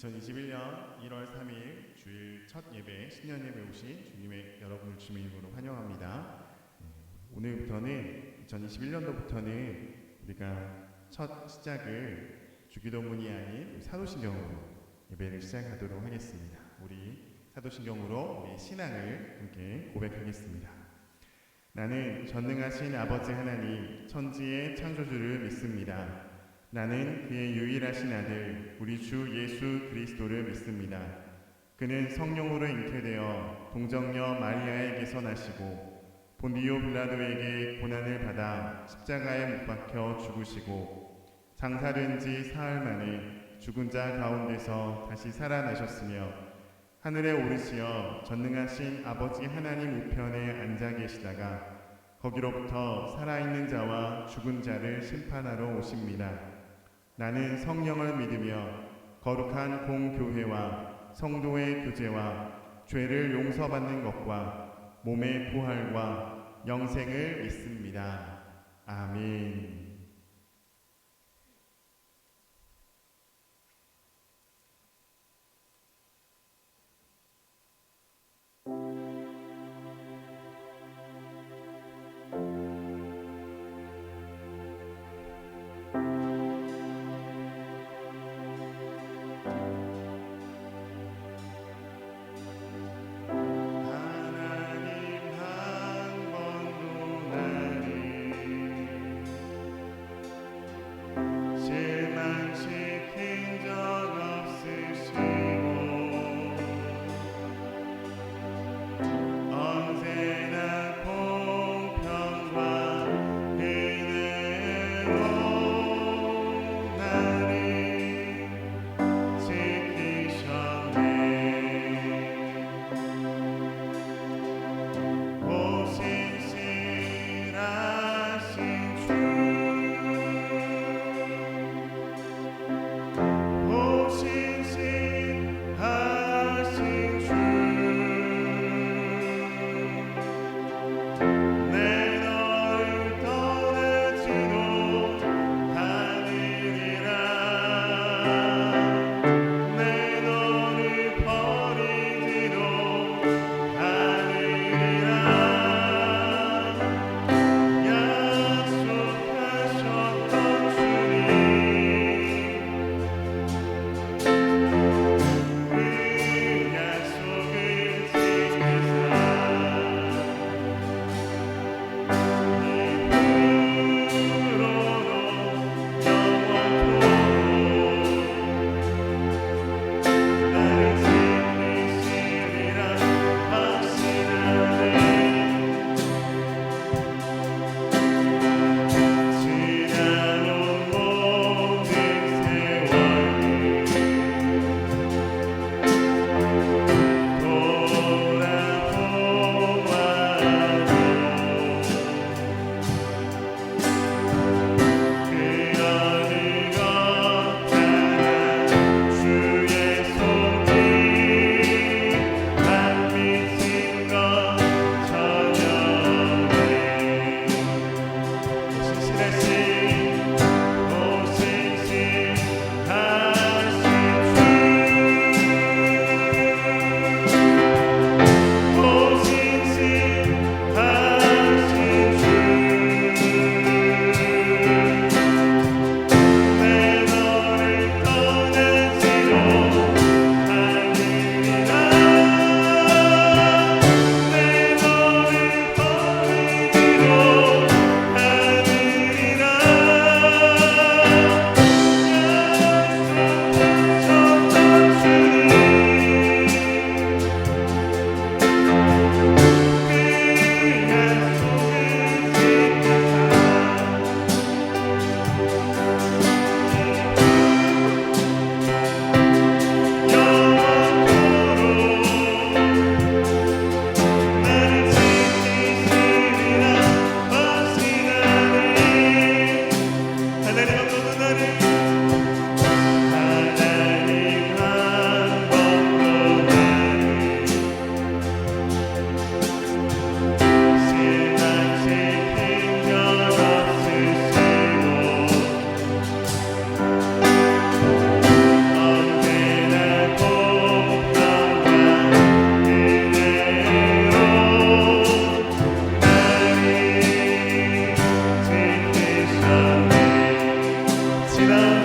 2021년 1월 3일 주일 첫 예배, 신년 예배 오신 주님의 여러분을 주님의 이름으로 환영합니다. 오늘부터는 2021년도부터는 우리가 첫 시작을 주기도문이 아닌 사도신경으로 예배를 시작하도록 하겠습니다. 우리 사도신경으로 우리 신앙을 함께 고백하겠습니다. 나는 전능하신 아버지 하나님 천지의 창조주를 믿습니다. 나는 그의 유일하신 아들 우리 주 예수 그리스도를 믿습니다. 그는 성령으로 잉태되어 동정녀 마리아에게서 나시고 본디오 빌라도에게 고난을 받아 십자가에 못 박혀 죽으시고 장사된 지 사흘 만에 죽은 자 가운데서 다시 살아나셨으며 하늘에 오르시어 전능하신 아버지 하나님 우편에 앉아 계시다가 거기로부터 살아있는 자와 죽은 자를 심판하러 오십니다. 나는 성령을 믿으며 거룩한 공교회와 성도의 교제와 죄를 용서받는 것과 몸의 부활과 영생을 믿습니다. 아멘.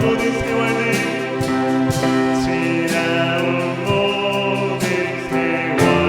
모든 세월들 지나온 모든 세월들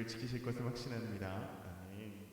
지키실 것을 확신합니다. 아멘.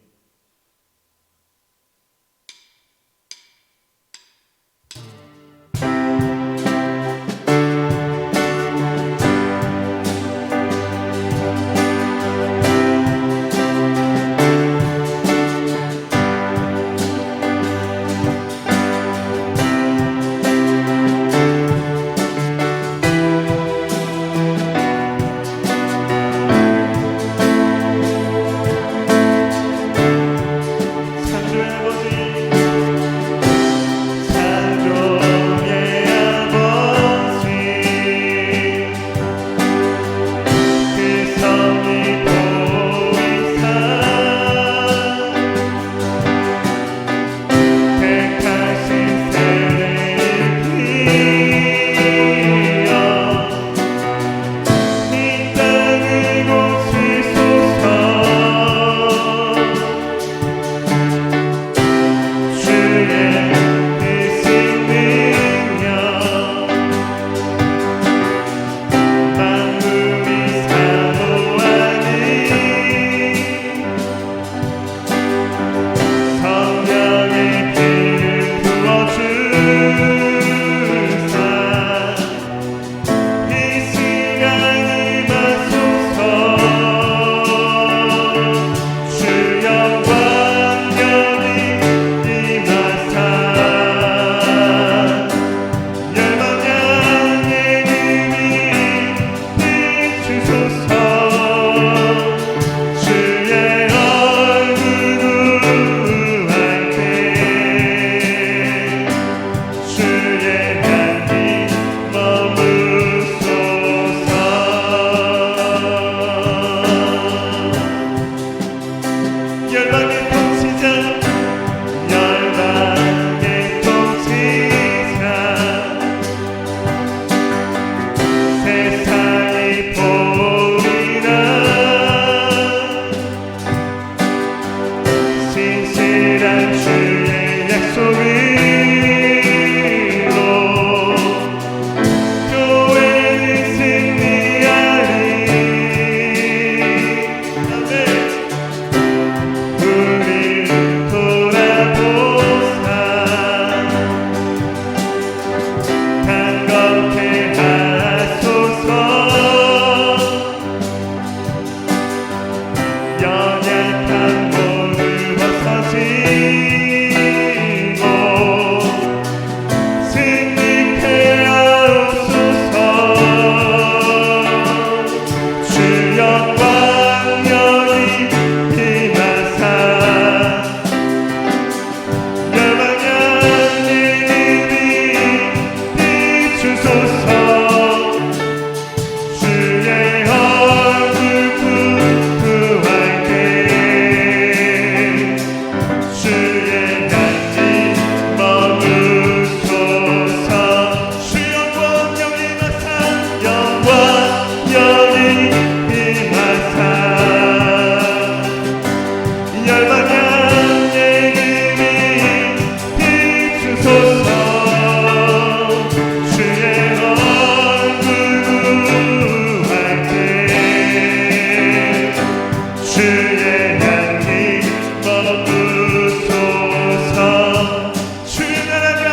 연약한 모두 벗어지고 승리케 하옵소서. 주 영광 여기 임하사 열방향 예림이 비추소서. 주의 얼굴 구할 때 주의 향기 머무소서. 주 영광 여기 임하사 영광 여기 임하사 열방향 예림이 비추소서. 주의 얼굴 구할 때 주의 향기 머무소서. 주의 나라가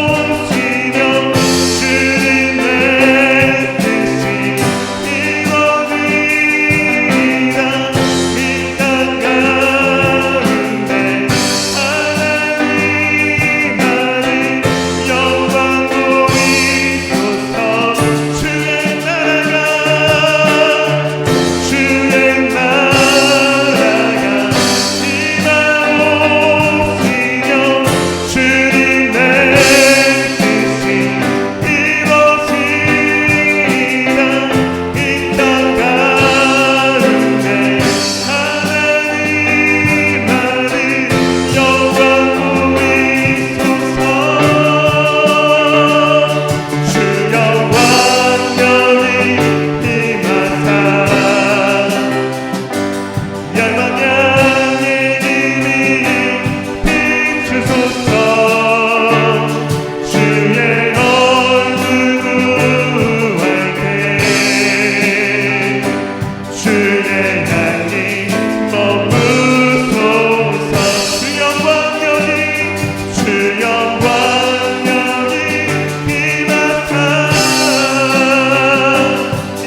임하오시며 주님의 뜻이 이루어지리라. 이 땅 가운데 하나님만이 영광 보이소서. 주의 나라가 임하오시며 주님의 뜻이 이루어지리라. 이 땅 가운데 하나님만이 영광 보이소서. 주 영광 여기 임하사 열방향 예림이 비추소서. 주의 얼굴 구할 때 주의 향기 머무소서. 주 영광 여기 임하사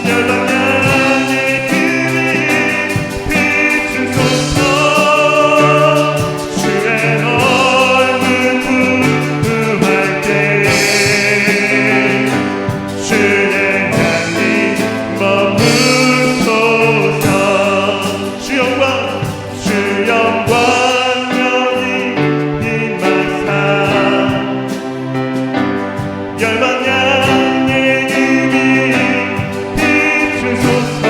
열방향 예림이 비추소서. 주의 얼굴 구할 때 주의 향기 머무소서. 주 영광 여기 임하사 열방향 예림이 비추소서.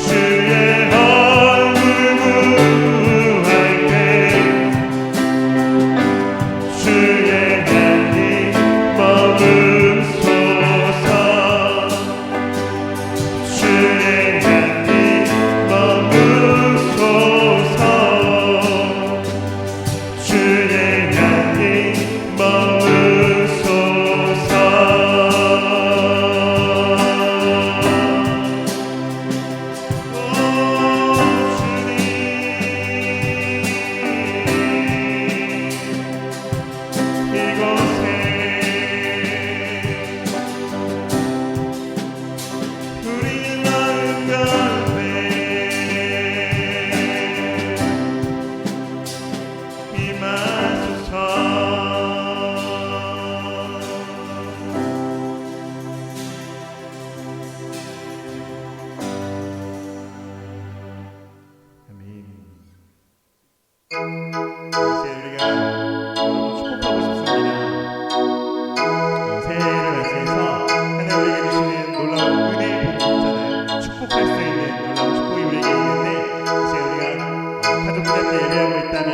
주의 얼굴 구할 때 주의 향기 머무소서. 주의 향기 머무소서. 주의 향기 머무소서. 오 주님 이곳에 우리의 마음 가운데 임하소서. 아멘. 이제 우리가 여러분 축복하고 싶습니다. 새해를 맞이해서 하나님 우리에게 주시는 놀라운 은혜 복이 있잖아요. 축복할 수 있는 놀라운 축복이 우리에게 있는데 이제 우리가 가족들 함께 예배하고 있다면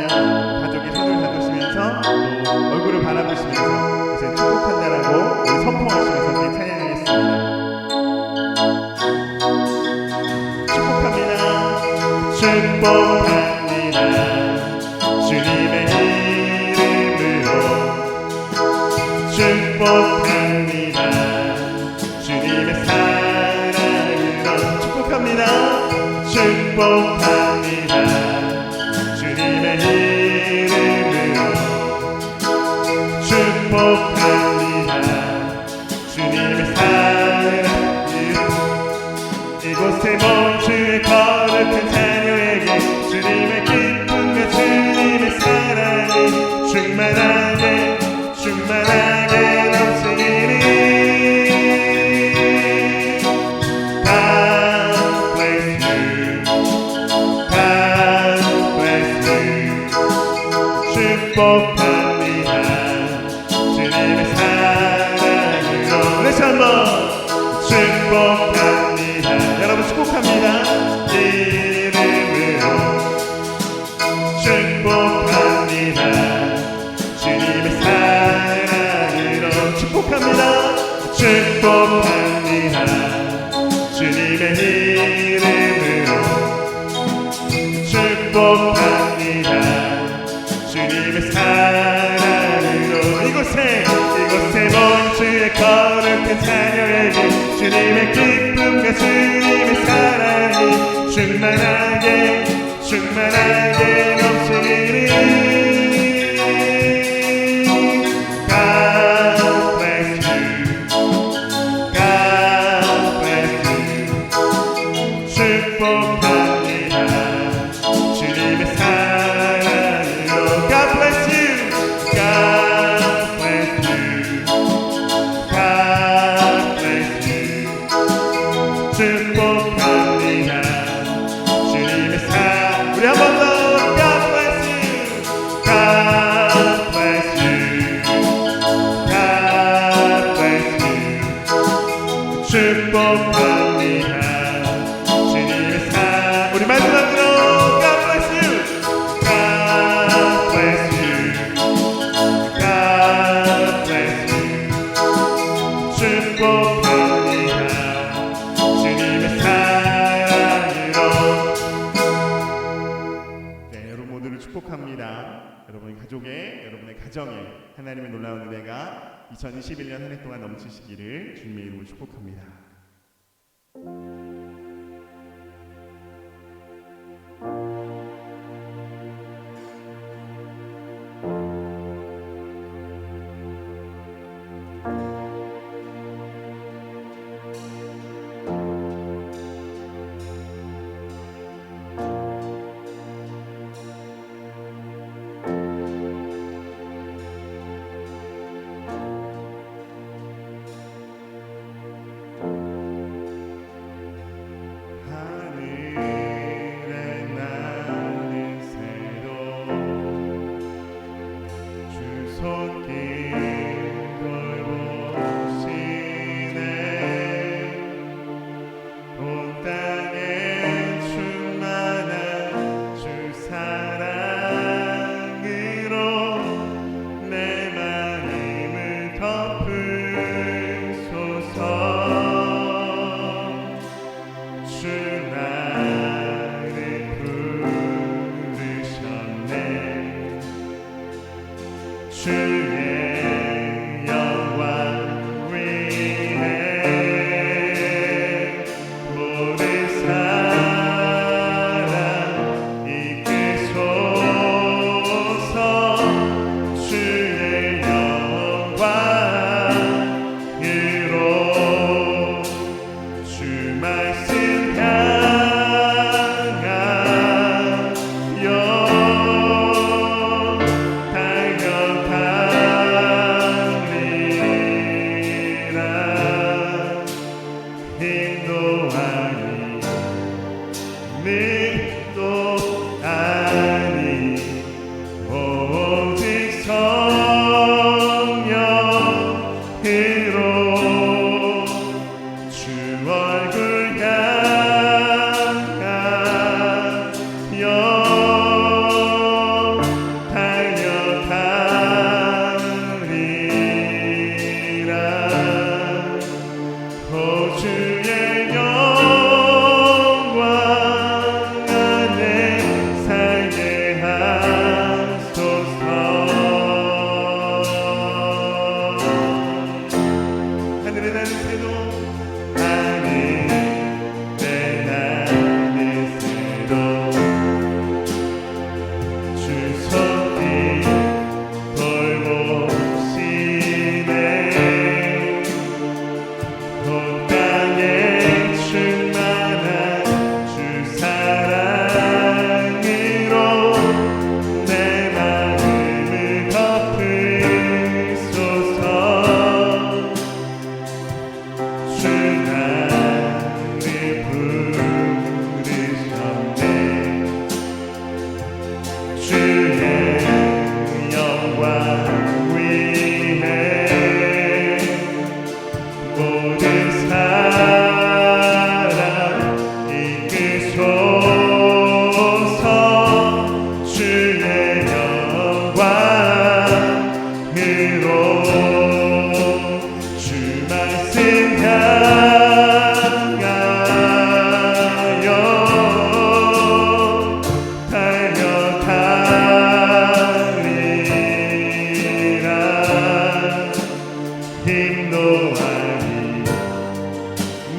가족이 손을 잡으시면서 또 얼굴을 바라보시면서 이제 축복한다라고 우리 선포하시면서 함께 찬양하겠습니다. 축복합니다. 축복합니다. 주님의 이름으로 축복합니다. 주님의 사랑으로 축복합니다. 축복합니다. 주님의 이름으로 축복합니다. 축복합니다. 여러분 축복합니다. 이름으로 축복합니다. 주님의 사랑으로 축복합니다. 축복합니다. 주님의 이름으로 축복합니다. 주님의 사랑으로 이곳에 모인 주의 거룩한 찬양에게 주님의 기쁨과 주님의 사랑이 충만하게 넘치기를. God bless you. God bless you. 축복합니다. 주님의 사랑으로 God bless you. God bless you. God bless you. 축복합니다. 주님의 사랑 우리 한 번 더 God bless you. God bless you. God bless you. 축복합니다. 주님의 사랑 우리 마지막으로 God bless you. God bless you. God bless you. 축복합니다. 주님의 사랑으로. 네, 여러분 모두를 축복합니다. 여러분의 가족에, 여러분의 가정에 하나님의 놀라운 은혜가 2021년 한 해 동안 넘치시기를 주님의 이름으로 축복합니다.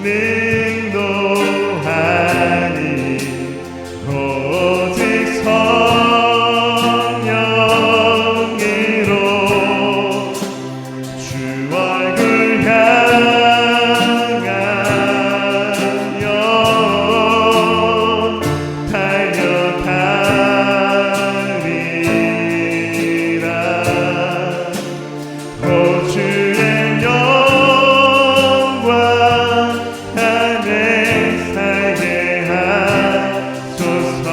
능도 아니 오직 성령으로 주 얼굴 향하여 달려가리라. 오 주의 영광 하늘 살게 하소서.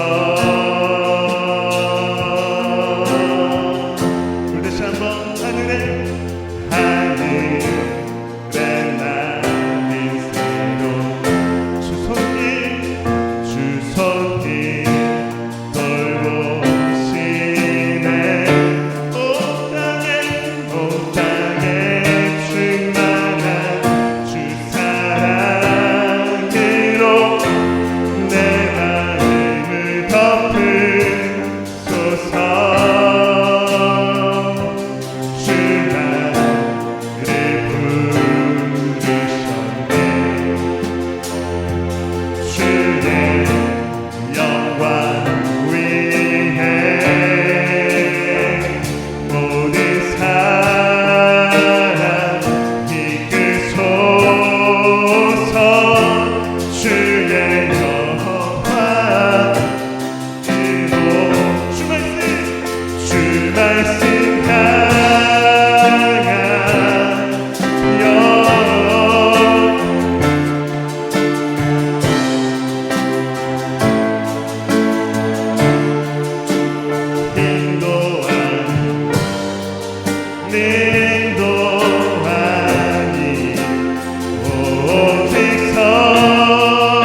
우리 다시 한번 하늘에 날린 새로 주 손길 돌보시네. 온 땅에 충만한 주 사랑으로 내 마음을 덮으소서. 주 나를 부르셨네. 주의 영광 위에 모든 사람 이끄소서. 주의 영광으로 주 말씀 향하여 능도하니 오직 성령으로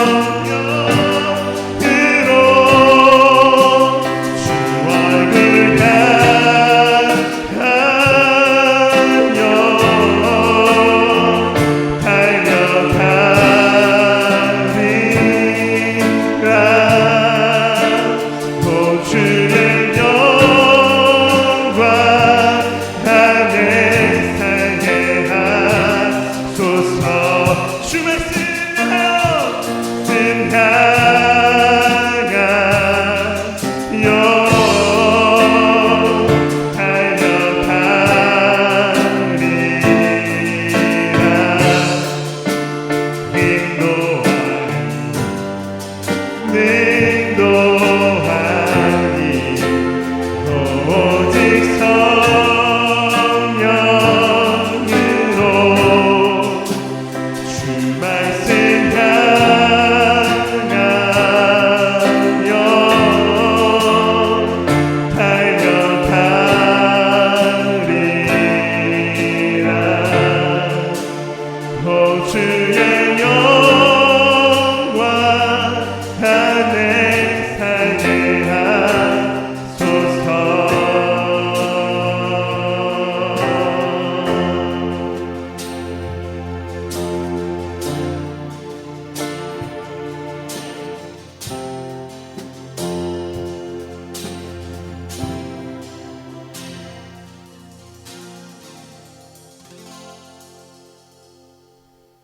주 얼굴 향하여 달려가리라. 오 주의 영광 하늘 살게 하소서. 주 말씀 향하여 달려가리라. 능도하니 오직 성령으로 주 말씀 향하여 달려가리라. 오 주의 영광 하늘 살게 하소서.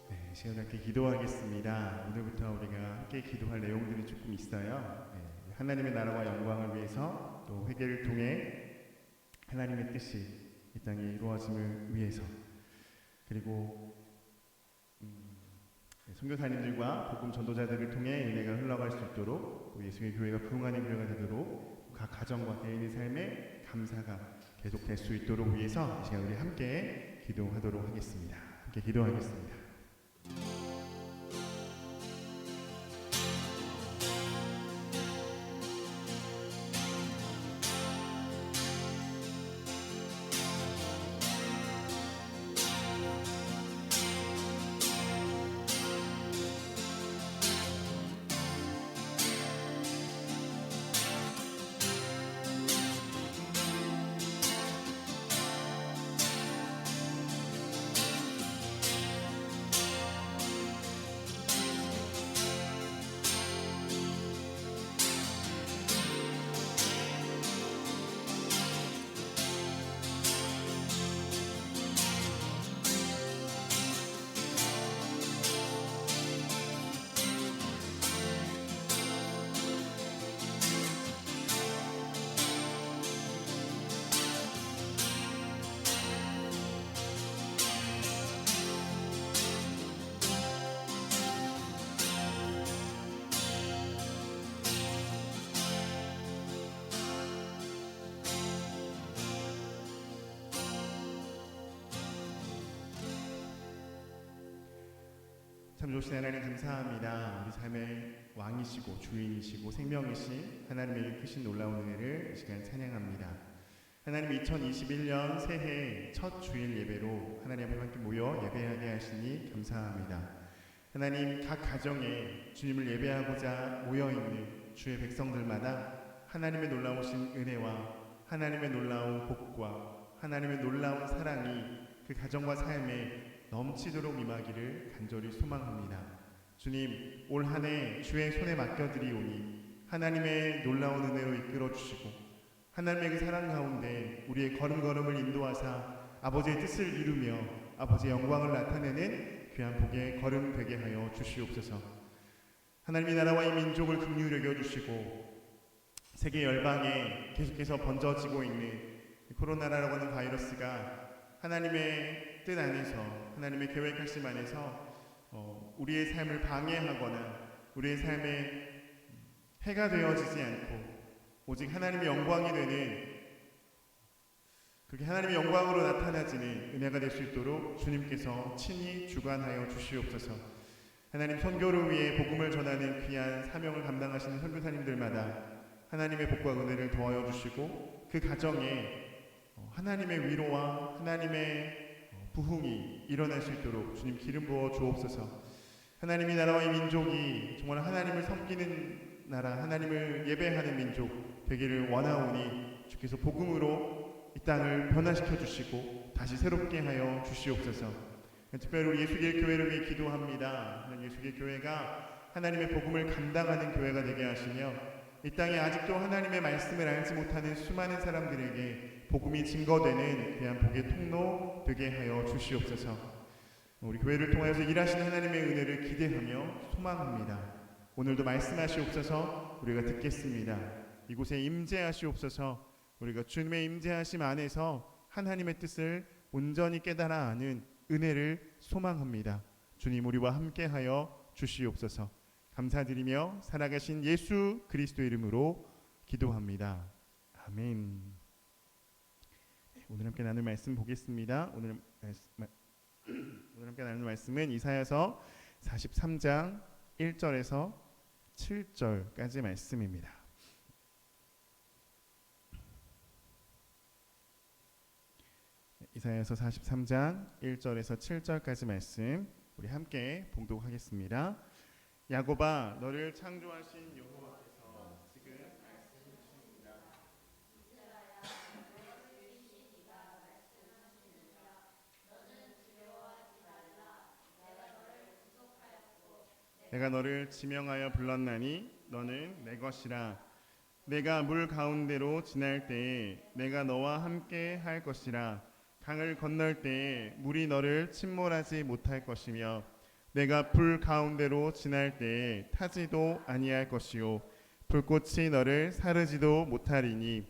네, 시간 함께 기도하겠습니다. 오늘부터 우리가 함께 기도할 내용들이 조금 있어요. 네, 하나님의 나라와 영광을 위해서, 또 회개를 통해 하나님의 뜻이 이 땅에 이루어짐을 위해서, 그리고 선교사님들과 복음 전도자들을 통해 은혜가 흘러갈 수 있도록, 또 예수의 교회가 부흥하는 교회가 되도록, 각 가정과 개인의 삶에 감사가 계속될 수 있도록 위해서 이 시간 우리 함께 기도하도록 하겠습니다. 함께 기도하겠습니다. 참 좋으신 하나님 감사합니다. 우리 삶의 왕이시고 주인이시고 생명이신 하나님의 크신 놀라운 은혜를 이 시간 찬양합니다. 하나님 2021년 새해 첫 주일 예배로 하나님 앞에 함께 모여 예배하게 하시니 감사합니다. 하나님 각 가정에 주님을 예배하고자 모여있는 주의 백성들마다 하나님의 놀라우신 은혜와 하나님의 놀라운 복과 하나님의 놀라운 사랑이 그 가정과 삶에 넘치도록 임하기를 간절히 소망합니다. 주님, 올 한 해 주의 손에 맡겨드리오니 하나님의 놀라운 은혜로 이끌어 주시고 하나님의 그 사랑 가운데 우리의 걸음걸음을 인도하사 아버지의 뜻을 이루며 아버지의 영광을 나타내는 귀한 복의 걸음 되게 하여 주시옵소서. 하나님의 나라와 이 민족을 긍휼히 여겨주시고 세계 열방에 계속해서 번져지고 있는 코로나라고 하는 바이러스가 하나님의 뜻 안에서 하나님의 계획 하심 안에서 우리의 삶을 방해하거나 우리의 삶에 해가 되어지지 않고 오직 하나님의 영광이 되는 그렇게 하나님의 영광으로 나타나지는 은혜가 될 수 있도록 주님께서 친히 주관하여 주시옵소서. 하나님 선교를 위해 복음을 전하는 귀한 사명을 감당하시는 선교사님들마다 하나님의 복과 은혜를 더하여 주시고 그 가정에 하나님의 위로와 하나님의 부흥이 일어날 수 있도록 주님 기름 부어 주옵소서. 하나님의 나라와 이 민족이 정말 하나님을 섬기는 나라, 하나님을 예배하는 민족 되기를 원하오니 주께서 복음으로 이 땅을 변화시켜 주시고 다시 새롭게 하여 주시옵소서. 특별히 우리 예수길 교회를 위해 기도합니다. 예수길 교회가 하나님의 복음을 감당하는 교회가 되게 하시며 이 땅에 아직도 하나님의 말씀을 알지 못하는 수많은 사람들에게 복음이 증거되는 귀한 복의 통로 되게 하여 주시옵소서. 우리 교회를 통하여서 일하시는 하나님의 은혜를 기대하며 소망합니다. 오늘도 말씀하시옵소서. 우리가 듣겠습니다. 이곳에 임재하시옵소서. 우리가 주님의 임재하심 안에서 하나님의 뜻을 온전히 깨달아 아는 은혜를 소망합니다. 주님 우리와 함께하여 주시옵소서. 감사드리며 살아가신 예수 그리스도 이름으로 기도합니다. 아멘. 오늘 함께 나눌 말씀 보겠습니다. 오늘 함께 나눌 말씀은 이사야서 43장 1절에서 7절까지 말씀입니다. 이사야서 43장 1절에서 7절까지 말씀 우리 함께 봉독하겠습니다. 야곱아, 너를 창조하신 여호와께서 지금 말씀하십니다. 내가 너를 지명하여 불렀나니 너는 내 것이라. 내가 물 가운데로 지날 때에 내가 너와 함께 할 것이라. 강을 건널 때에 물이 너를 침몰하지 못할 것이며 내가 불 가운데로 지날 때에 타지도 아니할 것이요 불꽃이 너를 사르지도 못하리니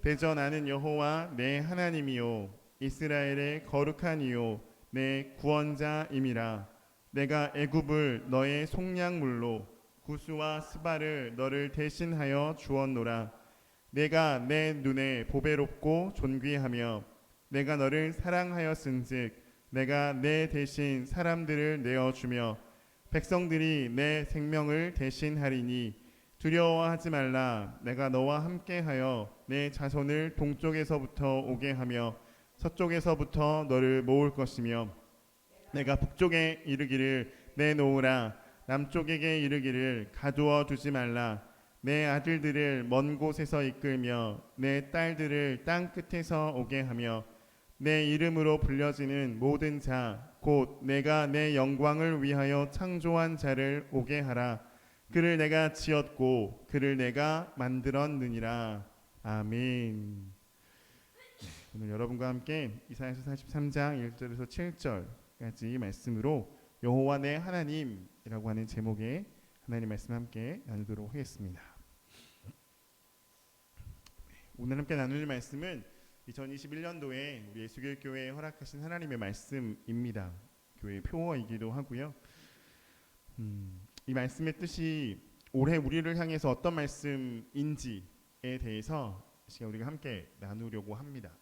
대저 나는 여호와 내 하나님이요 이스라엘의 거룩한 이요 내 구원자임이라. 내가 애굽을 너의 속량물로 구스와 스바를 너를 대신하여 주었노라. 내가 내 눈에 보배롭고 존귀하며 내가 너를 사랑하였은즉 내가 내 대신 사람들을 내어주며 백성들이 내 생명을 대신하리니 두려워하지 말라. 내가 너와 함께하여 내 자손을 동쪽에서부터 오게 하며 서쪽에서부터 너를 모을 것이며 내가 북쪽에 이르기를 내놓으라. 남쪽에게 이르기를 가두어 두지 말라. 내 아들들을 먼 곳에서 이끌며 내 딸들을 땅 끝에서 오게 하며 내 이름으로 불려지는 모든 자 곧 내가 내 영광을 위하여 창조한 자를 오게 하라. 그를 내가 지었고 그를 내가 만들었느니라. 아멘. 오늘 여러분과 함께 이사야서 43장 1절에서 7절까지 말씀으로 여호와 내 하나님이라고 하는 제목의 하나님 말씀 함께 나누도록 하겠습니다. 오늘 함께 나눌 말씀은 2021년도에 우리 예수길 교회에 허락하신 하나님의 말씀입니다. 교회의 표어이기도 하고요. 이 말씀의 뜻이 올해 우리를 향해서 어떤 말씀인지에 대해서 시간 우리가 함께 나누려고 합니다.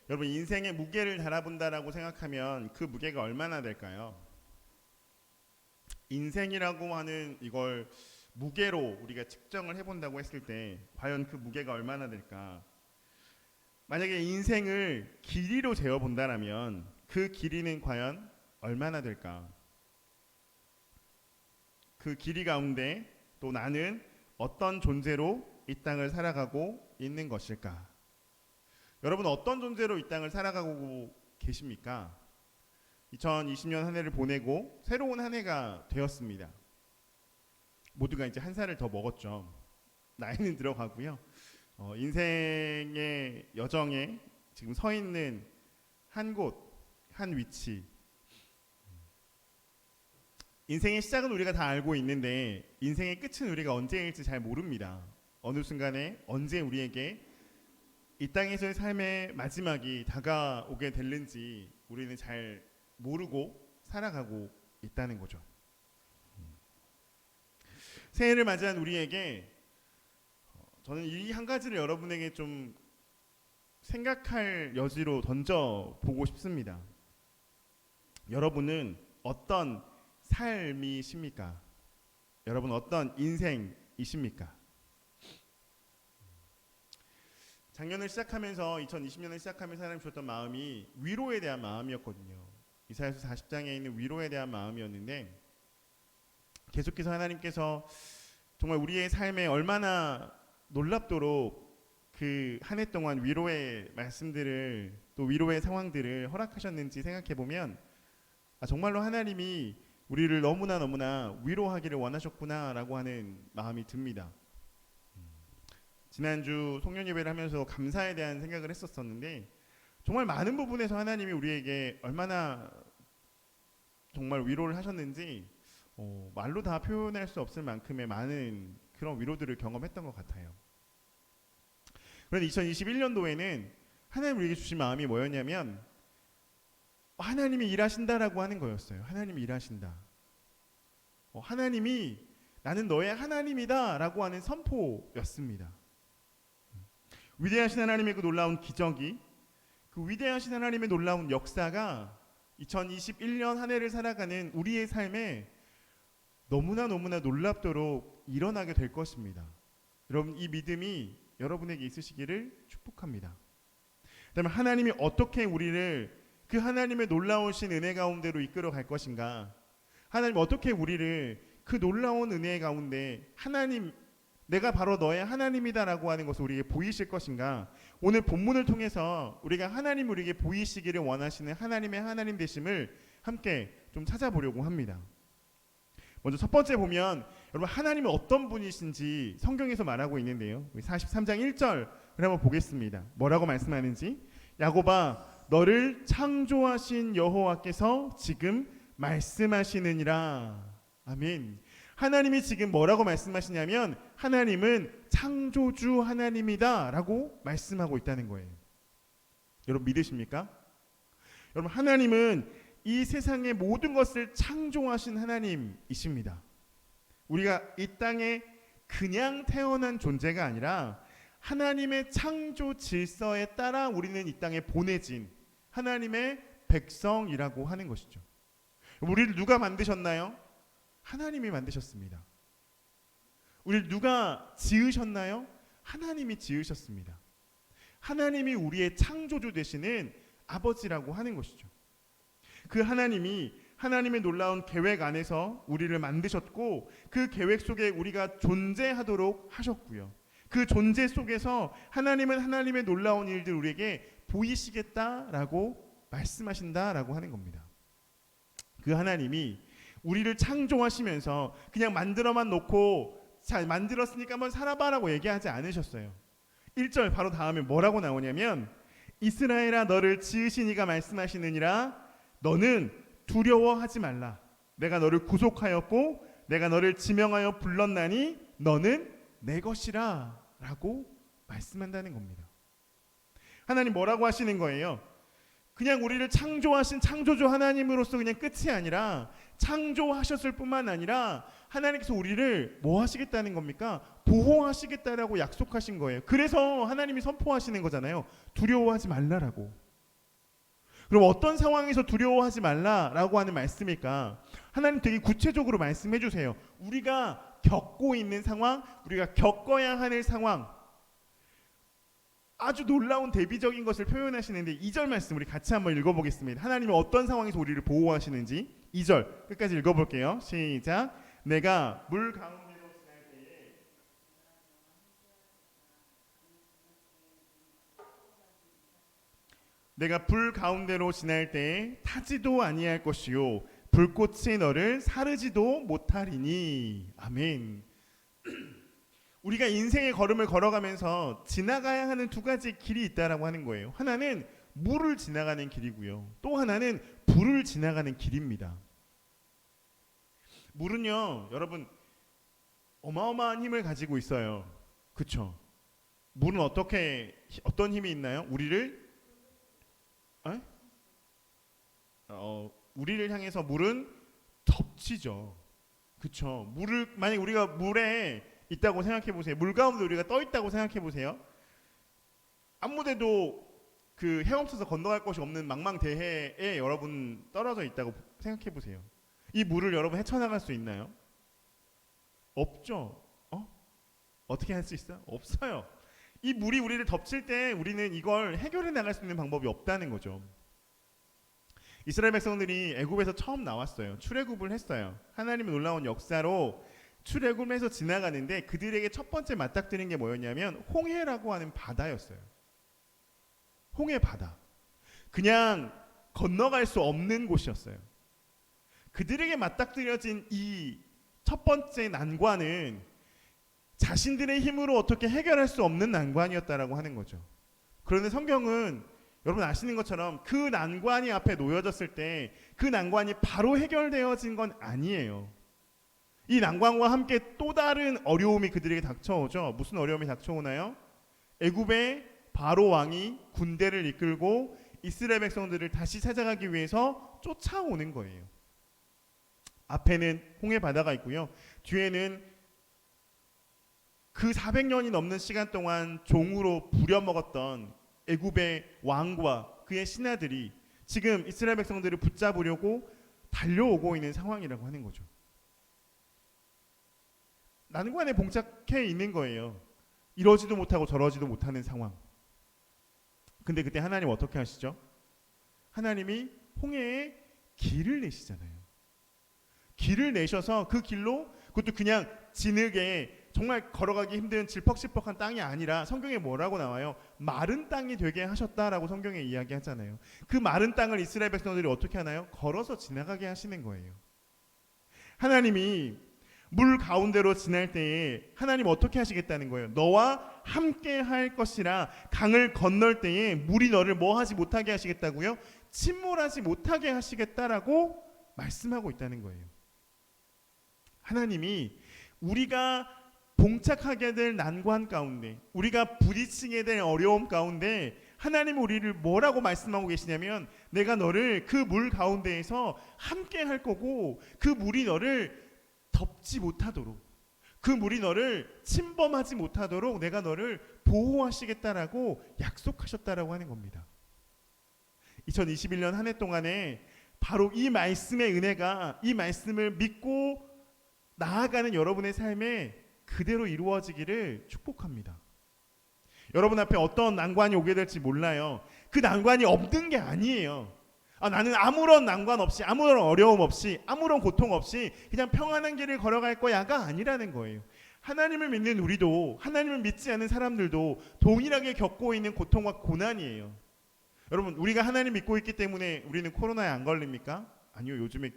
여러분 인생의 무게를 달아본다라고 생각하면 그 무게가 얼마나 될까요? 인생이라고 하는 이걸 무게로 우리가 측정을 해본다고 했을 때 과연 그 무게가 얼마나 될까? 만약에 인생을 길이로 재어본다라면 그 길이는 과연 얼마나 될까? 그 길이 가운데 또 나는 어떤 존재로 이 땅을 살아가고 있는 것일까? 여러분 어떤 존재로 이 땅을 살아가고 계십니까? 2020년 한 해를 보내고 새로운 한 해가 되었습니다. 모두가 이제 한 살을 더 먹었죠. 나이는 들어가고요. 인생의 여정에 지금 서 있는 한 곳, 한 위치. 인생의 시작은 우리가 다 알고 있는데 인생의 끝은 우리가 언제일지 잘 모릅니다. 어느 순간에 언제 우리에게 이 땅에서의 삶의 마지막이 다가오게 될는지 우리는 잘 모르고 살아가고 있다는 거죠. 새해를 맞이한 우리에게 저는 이 한 가지를 여러분에게 좀 생각할 여지로 던져 보고 싶습니다. 여러분은 어떤 삶이십니까? 여러분 어떤 인생이십니까? 작년을 시작하면서 2020년을 시작하면서 하나님 주셨던 마음이 위로에 대한 마음이었거든요. 이사야서 40장에 있는 위로에 대한 마음이었는데 계속해서 하나님께서 정말 우리의 삶에 얼마나 놀랍도록 그 한 해 동안 위로의 말씀들을 또 위로의 상황들을 허락하셨는지 생각해 보면 정말로 하나님이 우리를 너무나 위로하기를 원하셨구나라고 하는 마음이 듭니다. 지난주 송년 예배를 하면서 감사에 대한 생각을 했었었는데 정말 많은 부분에서 하나님이 우리에게 얼마나 정말 위로를 하셨는지 말로 다 표현할 수 없을 만큼의 많은 그런 위로들을 경험했던 것 같아요. 그런데 2021년도에는 하나님 우리에게 주신 마음이 뭐였냐면 하나님이 일하신다라고 하는 거였어요. 하나님이 일하신다. 하나님이 나는 너의 하나님이다 라고 하는 선포였습니다. 위대하신 하나님의 그 놀라운 기적이 그 위대하신 하나님의 놀라운 역사가 2021년 한 해를 살아가는 우리의 삶에 너무나 놀랍도록 일어나게 될 것입니다. 여러분 이 믿음이 여러분에게 있으시기를 축복합니다. 그다음에 하나님이 어떻게 우리를 그 하나님의 놀라우신 은혜 가운데로 이끌어 갈 것인가? 하나님 어떻게 우리를 그 놀라운 은혜 가운데 하나님 내가 바로 너의 하나님이다라고 하는 것을 우리에게 보이실 것인가? 오늘 본문을 통해서 우리가 하나님 우리에게 보이시기를 원하시는 하나님의 하나님 되심을 함께 좀 찾아보려고 합니다. 먼저 첫 번째 보면 여러분 하나님은 어떤 분이신지 성경에서 말하고 있는데요. 43장 1절을 한번 보겠습니다. 뭐라고 말씀하는지 야곱아 너를 창조하신 여호와께서 지금 말씀하시느니라. 아멘. 하나님이 지금 뭐라고 말씀하시냐면 하나님은 창조주 하나님이다 라고 말씀하고 있다는 거예요. 여러분 믿으십니까? 여러분 하나님은 이 세상의 모든 것을 창조하신 하나님이십니다. 우리가 이 땅에 그냥 태어난 존재가 아니라 하나님의 창조 질서에 따라 우리는 이 땅에 보내진 하나님의 백성이라고 하는 것이죠. 우리를 누가 만드셨나요? 하나님이 만드셨습니다. 우리를 누가 지으셨나요? 하나님이 지으셨습니다. 하나님이 우리의 창조주 되시는 아버지라고 하는 것이죠. 그 하나님이 하나님의 놀라운 계획 안에서 우리를 만드셨고 그 계획 속에 우리가 존재하도록 하셨고요. 그 존재 속에서 하나님은 하나님의 놀라운 일들 우리에게 보이시겠다라고 말씀하신다라고 하는 겁니다. 그 하나님이 우리를 창조하시면서 그냥 만들어만 놓고 잘 만들었으니까 한번 살아봐라고 얘기하지 않으셨어요. 1절 바로 다음에 뭐라고 나오냐면 이스라엘아 너를 지으신 이가 말씀하시느니라 너는 두려워하지 말라. 내가 너를 구속하였고 내가 너를 지명하여 불렀나니 너는 내 것이라 라고 말씀한다는 겁니다. 하나님 뭐라고 하시는 거예요? 그냥 우리를 창조하신 창조주 하나님으로서 그냥 끝이 아니라 창조하셨을 뿐만 아니라 하나님께서 우리를 뭐 하시겠다는 겁니까? 보호하시겠다라고 약속하신 거예요. 그래서 하나님이 선포하시는 거잖아요. 두려워하지 말라라고. 그럼 어떤 상황에서 두려워하지 말라라고 하는 말씀일까? 하나님 되게 구체적으로 말씀해 주세요. 우리가 겪고 있는 상황, 우리가 겪어야 하는 상황, 아주 놀라운 대비적인 것을 표현하시는데 2절 말씀 우리 같이 한번 읽어보겠습니다. 하나님이 어떤 상황에서 우리를 보호하시는지 2절 끝까지 읽어볼게요. 시작. 내가 물 가운데로 지날 때에 내가 불 가운데로 지날 때에 타지도 아니할 것이요 불꽃이 너를 사르지도 못하리니. 아멘. 우리가 인생의 걸음을 걸어가면서 지나가야 하는 두 가지 길이 있다라고 하는 거예요. 하나는 물을 지나가는 길이고요. 또 하나는 불을 지나가는 길입니다. 물은요, 여러분 어마어마한 힘을 가지고 있어요. 그렇죠? 물은 어떤 힘이 있나요? 우리를 향해서 물은 덮치죠. 그렇죠? 물을 만약 우리가 물에 있다고 생각해 보세요. 물 가운데 우리가 떠 있다고 생각해 보세요. 아무데도 그 헤엄쳐서 건너갈 곳이 없는 망망대해에 여러분 떨어져 있다고 생각해 보세요. 이 물을 여러분 헤쳐나갈 수 있나요? 없죠. 어떻게 할 수 있어요? 없어요. 이 물이 우리를 덮칠 때 우리는 이걸 해결해 나갈 수 있는 방법이 없다는 거죠. 이스라엘 백성들이 애굽에서 처음 나왔어요. 출애굽을 했어요. 하나님의 놀라운 역사로 출애굽해서 지나가는데 그들에게 첫 번째 맞닥뜨린 게 뭐였냐면 홍해라고 하는 바다였어요. 홍해 바다. 그냥 건너갈 수 없는 곳이었어요. 그들에게 맞닥뜨려진 이 첫 번째 난관은 자신들의 힘으로 어떻게 해결할 수 없는 난관이었다라고 하는 거죠. 그런데 성경은 여러분 아시는 것처럼 그 난관이 앞에 놓여졌을 때 그 난관이 바로 해결되어진 건 아니에요. 이 난관과 함께 또 다른 어려움이 그들에게 닥쳐오죠. 무슨 어려움이 닥쳐오나요? 애굽의 바로 왕이 군대를 이끌고 이스라엘 백성들을 다시 찾아가기 위해서 쫓아오는 거예요. 앞에는 홍해 바다가 있고요. 뒤에는 그 400년이 넘는 시간 동안 종으로 부려먹었던 애굽의 왕과 그의 신하들이 지금 이스라엘 백성들을 붙잡으려고 달려오고 있는 상황이라고 하는 거죠. 난관에 봉착해 있는 거예요. 이러지도 못하고 저러지도 못하는 상황. 근데 그때 하나님 어떻게 하시죠? 하나님이 홍해에 길을 내시잖아요. 길을 내셔서 그 길로, 그것도 그냥 진흙에 정말 걸어가기 힘든 질퍽질퍽한 땅이 아니라 성경에 뭐라고 나와요? 마른 땅이 되게 하셨다라고 성경에 이야기하잖아요. 그 마른 땅을 이스라엘 백성들이 어떻게 하나요? 걸어서 지나가게 하시는 거예요. 하나님이 물 가운데로 지날 때에 하나님 어떻게 하시겠다는 거예요? 너와 함께 할 것이라. 강을 건널 때에 물이 너를 뭐 하지 못하게 하시겠다고요? 침몰하지 못하게 하시겠다라고 말씀하고 있다는 거예요. 하나님이 우리가 봉착하게 될 난관 가운데, 우리가 부딪히게 될 어려움 가운데 하나님 우리를 뭐라고 말씀하고 계시냐면 내가 너를 그 물 가운데에서 함께 할 거고 그 물이 너를 덮지 못하도록, 그 물이 너를 침범하지 못하도록 내가 너를 보호하시겠다라고 약속하셨다라고 하는 겁니다. 2021년 한 해 동안에 바로 이 말씀의 은혜가, 이 말씀을 믿고 나아가는 여러분의 삶에 그대로 이루어지기를 축복합니다. 여러분 앞에 어떤 난관이 오게 될지 몰라요. 그 난관이 없는 게 아니에요. 나는 아무런 난관 없이, 아무런 어려움 없이, 아무런 고통 없이 그냥 평안한 길을 걸어갈 거야가 아니라는 거예요. 하나님을 믿는 우리도, 하나님을 믿지 않는 사람들도 동일하게 겪고 있는 고통과 고난이에요. 여러분, 우리가 하나님 믿고 있기 때문에 우리는 코로나에 안 걸립니까? 아니요. 요즘에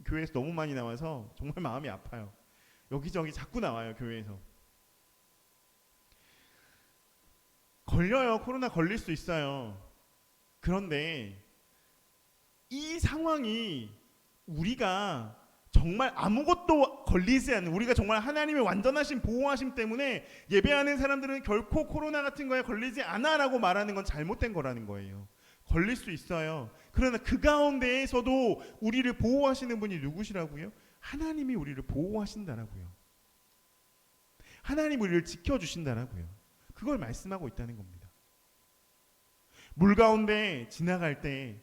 교회에서 너무 많이 나와서 정말 마음이 아파요. 여기저기 자꾸 나와요. 교회에서. 걸려요. 코로나 걸릴 수 있어요. 그런데 이 상황이 우리가 정말 아무것도 걸리지 않는, 우리가 정말 하나님의 완전하신 보호하심 때문에 예배하는 사람들은 결코 코로나 같은 거에 걸리지 않아라고 말하는 건 잘못된 거라는 거예요. 걸릴 수 있어요. 그러나 그 가운데에서도 우리를 보호하시는 분이 누구시라고요? 하나님이 우리를 보호하신다라고요. 하나님 우리를 지켜주신다라고요. 그걸 말씀하고 있다는 겁니다. 물 가운데 지나갈 때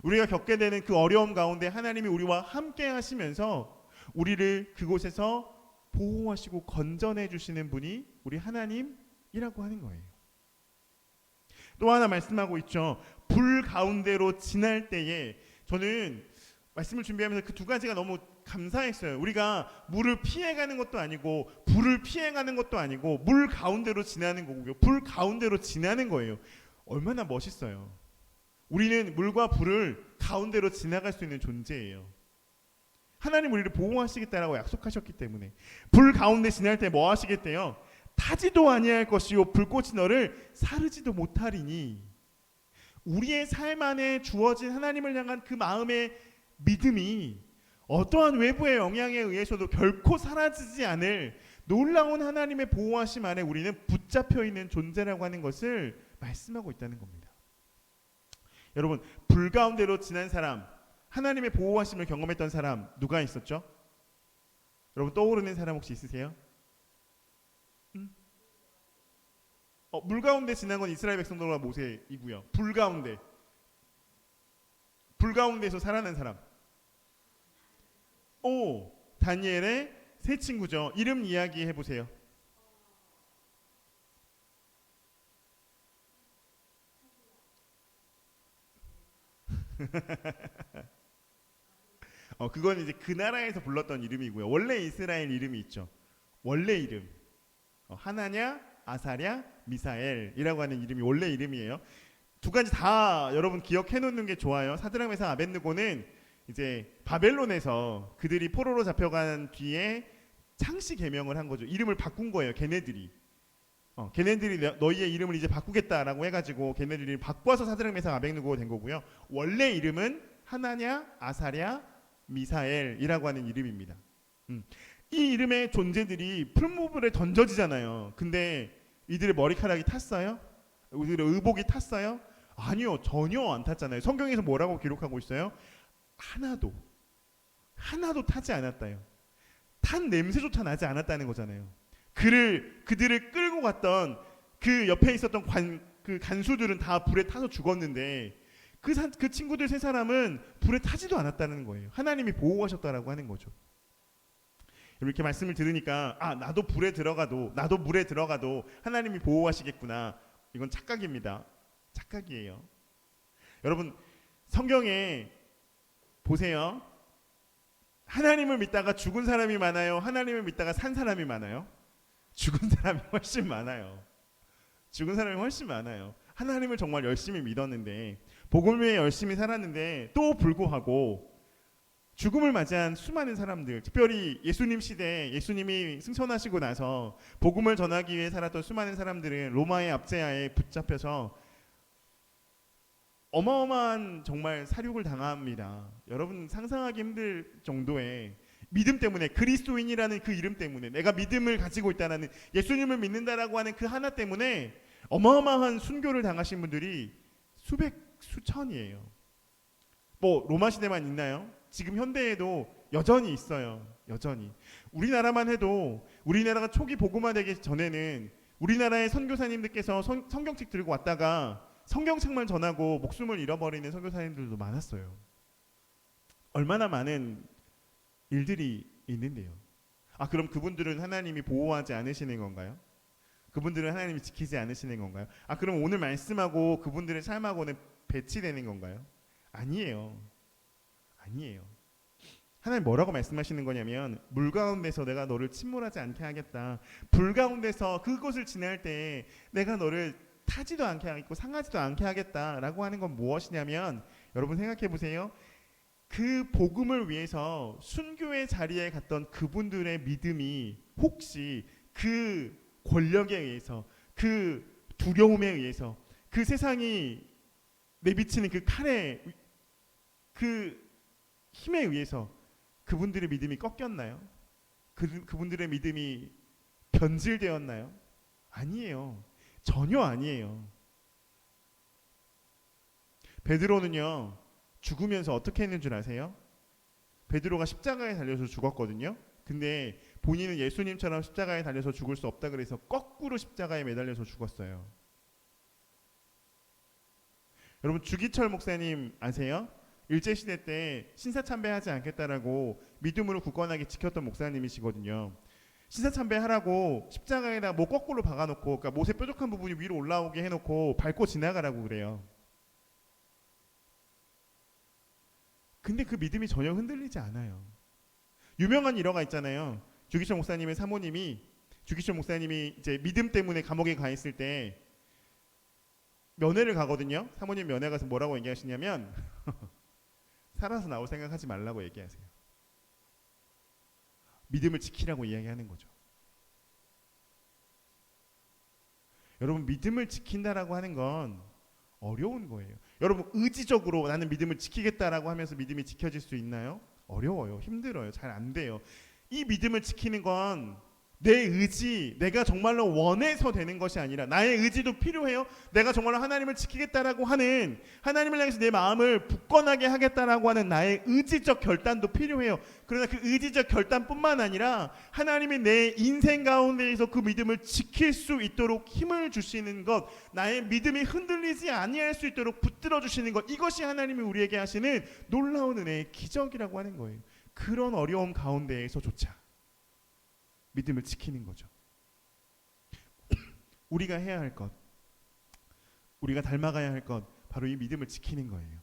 우리가 겪게 되는 그 어려움 가운데 하나님이 우리와 함께 하시면서 우리를 그곳에서 보호하시고 건져내 주시는 분이 우리 하나님이라고 하는 거예요. 또 하나 말씀하고 있죠. 불 가운데로 지날 때에, 저는 말씀을 준비하면서 그 두 가지가 너무 감사했어요. 우리가 물을 피해가는 것도 아니고 불을 피해가는 것도 아니고 물 가운데로 지나는 거고요. 불 가운데로 지나는 거예요. 얼마나 멋있어요. 우리는 물과 불을 가운데로 지나갈 수 있는 존재예요. 하나님 우리를 보호하시겠다라고 약속하셨기 때문에. 불 가운데 지날 때 뭐 하시겠대요? 타지도 아니할 것이요 불꽃이 너를 사르지도 못하리니. 우리의 삶 안에 주어진 하나님을 향한 그 마음의 믿음이 어떠한 외부의 영향에 의해서도 결코 사라지지 않을 놀라운 하나님의 보호하심 안에 우리는 붙잡혀 있는 존재라고 하는 것을 말씀하고 있다는 겁니다. 여러분, 불 가운데로 지난 사람, 하나님의 보호하심을 경험했던 사람 누가 있었죠? 여러분 떠오르는 사람 혹시 있으세요? 물 가운데 지난 건 이스라엘 백성들과 모세이고요. 불 가운데서 살아난 사람. 다니엘의 세 친구죠. 이름 이야기해 보세요. 그건 이제 그 나라에서 불렀던 이름이고요. 원래 이스라엘 이름이 있죠. 원래 이름. 하나냐, 아사랴, 미사엘이라고 하는 이름이 원래 이름이에요. 두 가지 다 여러분 기억해 놓는 게 좋아요. 사드락 메삭 아벳느고는 이제 바벨론에서 그들이 포로로 잡혀간 뒤에 창씨 개명을 한 거죠. 이름을 바꾼 거예요. 걔네들이 너희의 이름을 이제 바꾸겠다라고 해가지고 걔네들이 바꿔서 사드락 메삭 아벳느고가 된 거고요. 원래 이름은 하나냐, 아사랴, 미사엘이라고 하는 이름입니다. 이 이름의 존재들이 풀무불에 던져지잖아요. 근데 이들의 머리카락이 탔어요? 이들의 의복이 탔어요? 아니요, 전혀 안 탔잖아요. 성경에서 뭐라고 기록하고 있어요? 하나도 타지 않았다요. 탄 냄새조차 나지 않았다는 거잖아요. 그들을 끌고 갔던 그 옆에 있었던 그 간수들은 다 불에 타서 죽었는데 그 친구들 세 사람은 불에 타지도 않았다는 거예요. 하나님이 보호하셨다라고 하는 거죠. 이렇게 말씀을 들으니까 나도 물에 들어가도 하나님이 보호하시겠구나. 이건 착각입니다. 착각이에요. 여러분 성경에 보세요. 하나님을 믿다가 죽은 사람이 많아요? 하나님을 믿다가 산 사람이 많아요? 죽은 사람이 훨씬 많아요. 죽은 사람이 훨씬 많아요. 하나님을 정말 열심히 믿었는데 복음 위에 열심히 살았는데 또 불구하고 죽음을 맞이한 수많은 사람들, 특별히 예수님 시대에 예수님이 승천하시고 나서 복음을 전하기 위해 살았던 수많은 사람들은 로마의 압제하에 붙잡혀서 어마어마한 정말 사륙을 당합니다. 여러분 상상하기 힘들 정도의 믿음 때문에, 그리스도인이라는 그 이름 때문에, 내가 믿음을 가지고 있다는, 예수님을 믿는다라고 하는 그 하나 때문에 어마어마한 순교를 당하신 분들이 수천이에요. 뭐 로마 시대만 있나요? 지금 현대에도 여전히 있어요. 여전히. 우리나라만 해도 우리나라가 초기 복음화되기 전에는 우리나라의 선교사님들께서 성경책 들고 왔다가 성경책만 전하고 목숨을 잃어버리는 선교사님들도 많았어요. 얼마나 많은 일들이 있는데요. 그럼 그분들은 하나님이 보호하지 않으시는 건가요? 그분들은 하나님이 지키지 않으시는 건가요? 그럼 오늘 말씀하고 그분들의 삶하고는 배치되는 건가요? 아니에요. 하나님 뭐라고 말씀하시는 거냐면 물 가운데서 내가 너를 침몰하지 않게 하겠다. 불 가운데서 그곳을 지날 때 내가 너를 타지도 않게 하겠고 상하지도 않게 하겠다라고 하는 건 무엇이냐면, 여러분 생각해 보세요. 그 복음을 위해서 순교의 자리에 갔던 그분들의 믿음이 혹시 그 권력에 의해서, 그 두려움에 의해서, 그 세상이 내비치는 그 칼에, 그 힘에 의해서 그분들의 믿음이 꺾였나요? 그분들의 믿음이 변질되었나요? 아니에요. 전혀 아니에요. 베드로는요, 죽으면서 어떻게 했는 줄 아세요? 베드로가 십자가에 달려서 죽었거든요. 근데 본인은 예수님처럼 십자가에 달려서 죽을 수 없다 그래서 거꾸로 십자가에 매달려서 죽었어요. 여러분 주기철 목사님 아세요? 일제시대 때 신사참배하지 않겠다라고 믿음으로 굳건하게 지켰던 목사님이시거든요. 신사참배하라고 십자가에다 목 거꾸로 박아놓고, 그러니까 못의 뾰족한 부분이 위로 올라오게 해놓고 밟고 지나가라고 그래요. 근데 그 믿음이 전혀 흔들리지 않아요. 유명한 일화가 있잖아요. 주기철 목사님의 사모님이, 주기철 목사님이 이제 믿음 때문에 감옥에 가 있을 때 면회를 가거든요. 사모님 면회 가서 뭐라고 얘기하시냐면 살아서 나올 생각하지 말라고 얘기하세요. 믿음을 지키라고 이야기하는 거죠. 여러분, 믿음을 지킨다라고 하는 건 어려운 거예요. 여러분, 의지적으로 나는 믿음을 지키겠다라고 하면서 믿음이 지켜질 수 있나요? 어려워요. 힘들어요. 잘 안 돼요. 이 믿음을 지키는 건 내 의지, 내가 정말로 원해서 되는 것이 아니라 나의 의지도 필요해요. 내가 정말로 하나님을 지키겠다라고 하는, 하나님을 향해서 내 마음을 굳건하게 하겠다라고 하는 나의 의지적 결단도 필요해요. 그러나 그 의지적 결단뿐만 아니라 하나님이 내 인생 가운데에서 그 믿음을 지킬 수 있도록 힘을 주시는 것, 나의 믿음이 흔들리지 아니할 수 있도록 붙들어 주시는 것, 이것이 하나님이 우리에게 하시는 놀라운 은혜의 기적이라고 하는 거예요. 그런 어려움 가운데에서조차 믿음을 지키는 거죠. 우리가 해야 할 것, 우리가 닮아가야 할 것, 바로 이 믿음을 지키는 거예요.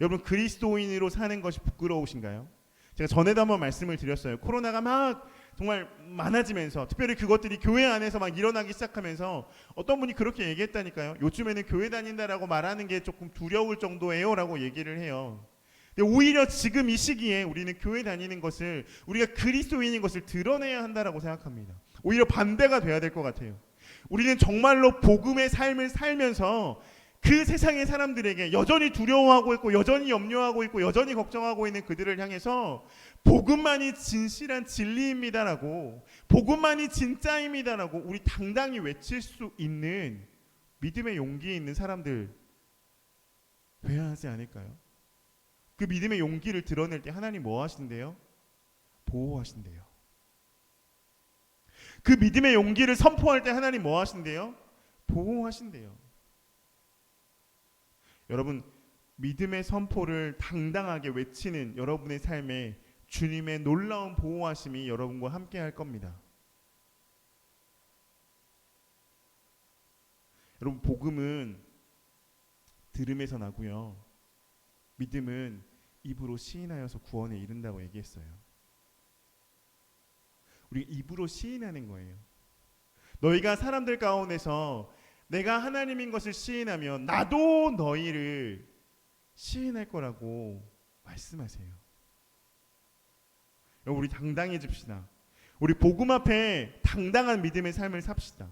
여러분, 그리스도인으로 사는 것이 부끄러우신가요? 제가 전에도 한번 말씀을 드렸어요. 코로나가 막 정말 많아지면서, 특별히 그것들이 교회 안에서 막 일어나기 시작하면서 어떤 분이 그렇게 얘기했다니까요. 요즘에는 교회 다닌다라고 말하는 게 조금 두려울 정도예요 라고 얘기를 해요. 오히려 지금 이 시기에 우리는 교회 다니는 것을, 우리가 그리스도인인 것을 드러내야 한다라고 생각합니다. 오히려 반대가 돼야 될 것 같아요. 우리는 정말로 복음의 삶을 살면서 그 세상의 사람들에게 여전히 두려워하고 있고 여전히 염려하고 있고 여전히 걱정하고 있는 그들을 향해서 복음만이 진실한 진리입니다라고, 복음만이 진짜입니다라고 우리 당당히 외칠 수 있는 믿음의 용기 있는 사람들 되어야 하지 않을까요? 그 믿음의 용기를 드러낼 때 하나님 뭐 하신대요? 보호하신대요. 그 믿음의 용기를 선포할 때 하나님 뭐 하신대요? 보호하신대요. 여러분, 믿음의 선포를 당당하게 외치는 여러분의 삶에 주님의 놀라운 보호하심이 여러분과 함께 할 겁니다. 여러분, 복음은 들음에서 나고요. 믿음은 입으로 시인하여서 구원에 이른다고 얘기했어요. 우리가 입으로 시인하는 거예요. 너희가 사람들 가운데서 내가 하나님인 것을 시인하면 나도 너희를 시인할 거라고 말씀하세요. 여러분, 우리 당당해집시다. 우리 복음 앞에 당당한 믿음의 삶을 삽시다.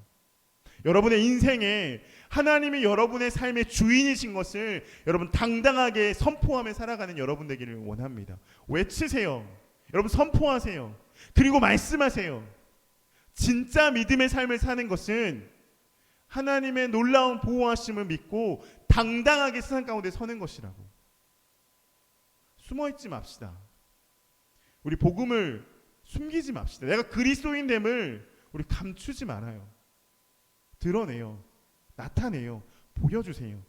여러분의 인생에 하나님이 여러분의 삶의 주인이신 것을 여러분 당당하게 선포하며 살아가는 여러분 되기를 원합니다. 외치세요. 여러분, 선포하세요. 그리고 말씀하세요. 진짜 믿음의 삶을 사는 것은 하나님의 놀라운 보호하심을 믿고 당당하게 세상 가운데 서는 것이라고. 숨어있지 맙시다. 우리 복음을 숨기지 맙시다. 내가 그리스도인됨을 우리 감추지 말아요. 드러내요. 나타내요. 보여주세요.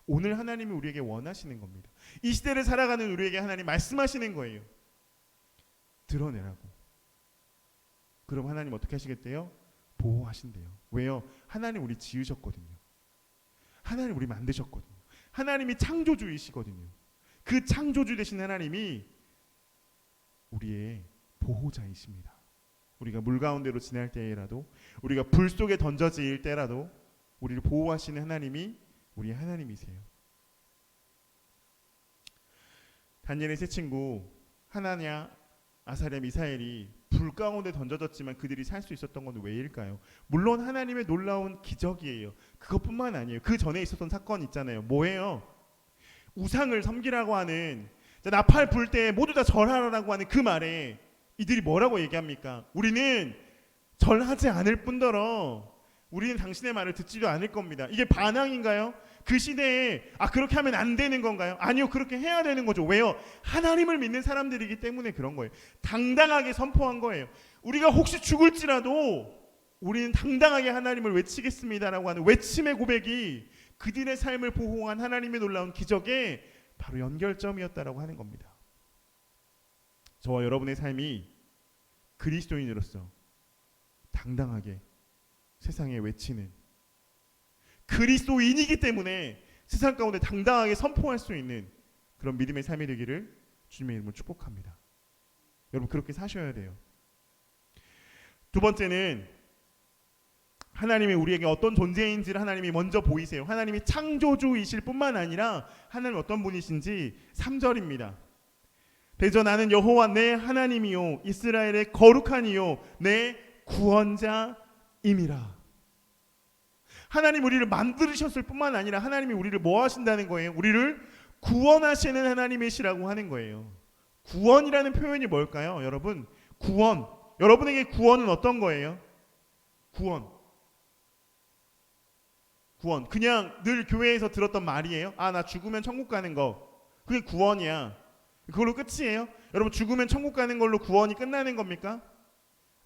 오늘 하나님이 우리에게 원하시는 겁니다. 이 시대를 살아가는 우리에게 하나님 말씀하시는 거예요. 드러내라고. 그럼 하나님 어떻게 하시겠대요? 보호하신대요. 왜요? 하나님 우리 지으셨거든요. 하나님 우리 만드셨거든요. 하나님이 창조주이시거든요. 그 창조주 되신 하나님이 우리의 보호자이십니다. 우리가 물 가운데로 지날 때라도, 우리가 불 속에 던져질 때라도 우리를 보호하시는 하나님이 우리의 하나님이세요. 다니엘의 세 친구 하나냐, 아사랴, 미사엘이 불 가운데 던져졌지만 그들이 살 수 있었던 건 왜일까요? 물론 하나님의 놀라운 기적이에요. 그것뿐만 아니에요. 그 전에 있었던 사건 있잖아요. 뭐예요? 우상을 섬기라고 하는, 나팔 불 때 모두 다 절하라고 하는 그 말에 이들이 뭐라고 얘기합니까? 우리는 절하지 않을 뿐더러 우리는 당신의 말을 듣지도 않을 겁니다. 이게 반항인가요? 그 시대에 그렇게 하면 안 되는 건가요? 아니요, 그렇게 해야 되는 거죠. 왜요? 하나님을 믿는 사람들이기 때문에 그런 거예요. 당당하게 선포한 거예요. 우리가 혹시 죽을지라도 우리는 당당하게 하나님을 외치겠습니다라고 하는 외침의 고백이 그들의 삶을 보호한 하나님의 놀라운 기적의 바로 연결점이었다라고 하는 겁니다. 저와 여러분의 삶이 그리스도인으로서 당당하게 세상에 외치는, 그리스도인이기 때문에 세상 가운데 당당하게 선포할 수 있는 그런 믿음의 삶이 되기를 주님의 이름으로 축복합니다. 여러분 그렇게 사셔야 돼요. 두 번째는 하나님이 우리에게 어떤 존재인지를 하나님이 먼저 보이세요. 하나님이 창조주이실 뿐만 아니라 하나님 어떤 분이신지 3절입니다. 대저 나는 여호와 내 하나님이요 이스라엘의 거룩한 이요 내 구원자임이라. 하나님 우리를 만드셨을 뿐만 아니라 하나님이 우리를 뭐 하신다는 거예요? 우리를 구원하시는 하나님이시라고 하는 거예요. 구원이라는 표현이 뭘까요? 여러분, 구원. 여러분에게 구원은 어떤 거예요? 구원. 그냥 늘 교회에서 들었던 말이에요. 아, 나 죽으면 천국 가는 거. 그게 구원이야. 그걸로 끝이에요? 여러분 죽으면 천국 가는 걸로 구원이 끝나는 겁니까?